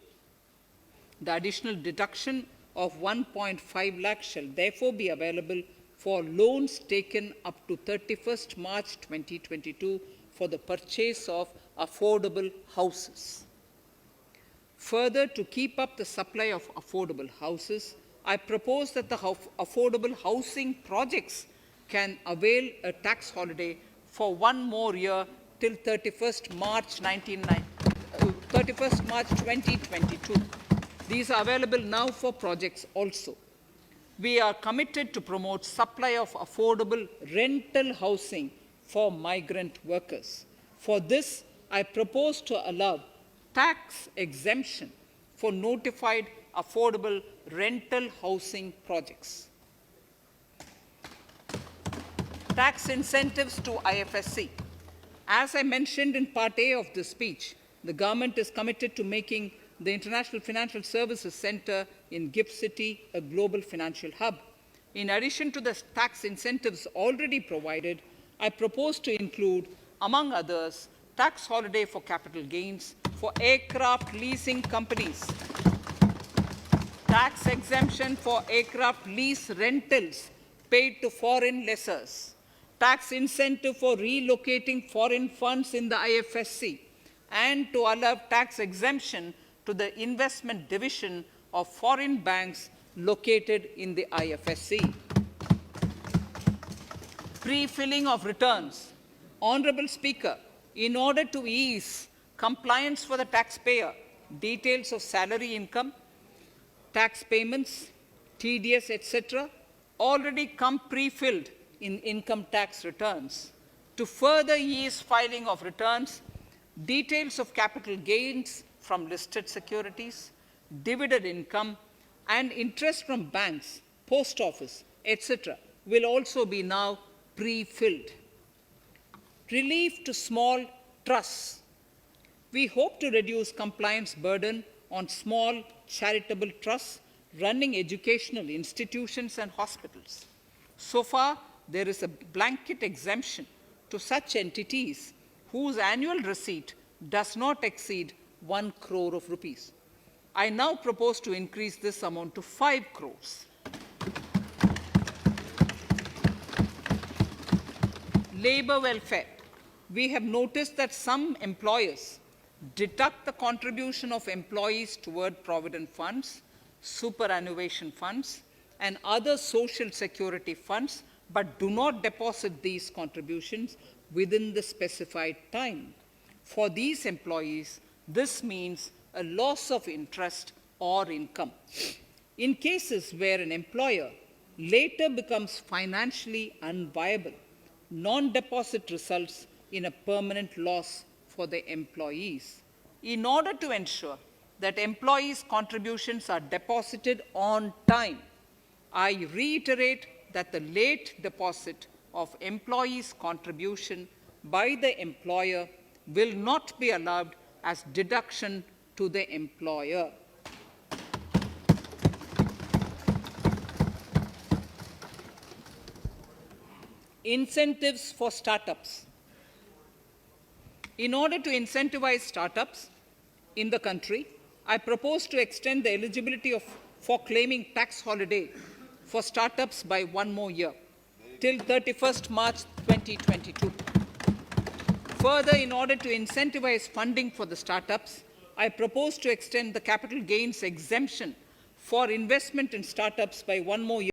The additional deduction of 1.5 lakh shall therefore be available for loans taken up to 31st March 2022 for the purchase of affordable houses. Further, to keep up the supply of affordable houses, I propose that the affordable housing projects can avail a tax holiday for 1 more year till 31st March 2022. These are available now for projects also. We are committed to promote supply of affordable rental housing for migrant workers. For this, I propose to allow tax exemption for notified affordable rental housing projects. Tax incentives to IFSC. As I mentioned in Part A of this speech, the government is committed to making the International Financial Services Center in GIFT City a global financial hub. In addition to the tax incentives already provided, I propose to include, among others, tax holiday for capital gains for aircraft leasing companies, tax exemption for aircraft lease rentals paid to foreign lessors, tax incentive for relocating foreign funds in the IFSC, and to allow tax exemption to the investment division of foreign banks located in the IFSC. Pre-filling of returns. Honorable Speaker, in order to ease compliance for the taxpayer, details of salary income, tax payments, TDS, etc., already come pre-filled in income tax returns. To further ease filing of returns, details of capital gains from listed securities, dividend income, and interest from banks, post office, etc., will also be now pre-filled. Relief to small trusts. We hope to reduce compliance burden on small charitable trusts running educational institutions and hospitals. So far, there is a blanket exemption to such entities whose annual receipt does not exceed 1 crore of rupees. I now propose to increase this amount to 5 crores. Labor welfare. We have noticed that some employers deduct the contribution of employees toward provident funds, superannuation funds, and other social security funds, but do not deposit these contributions within the specified time. For these employees, this means a loss of interest or income. In cases where an employer later becomes financially unviable, non-deposit results in a permanent loss for the employees. In order to ensure that employees' contributions are deposited on time, I reiterate that the late deposit of employees' contribution by the employer will not be allowed as deduction to the employer. incentives for startups. In order to incentivize startups in the country, I propose to extend the eligibility for claiming tax holiday for startups by 1 more year, till 31st March 2022. Further, in order to incentivize funding for the startups, I propose to extend the capital gains exemption for investment in startups by 1 more year.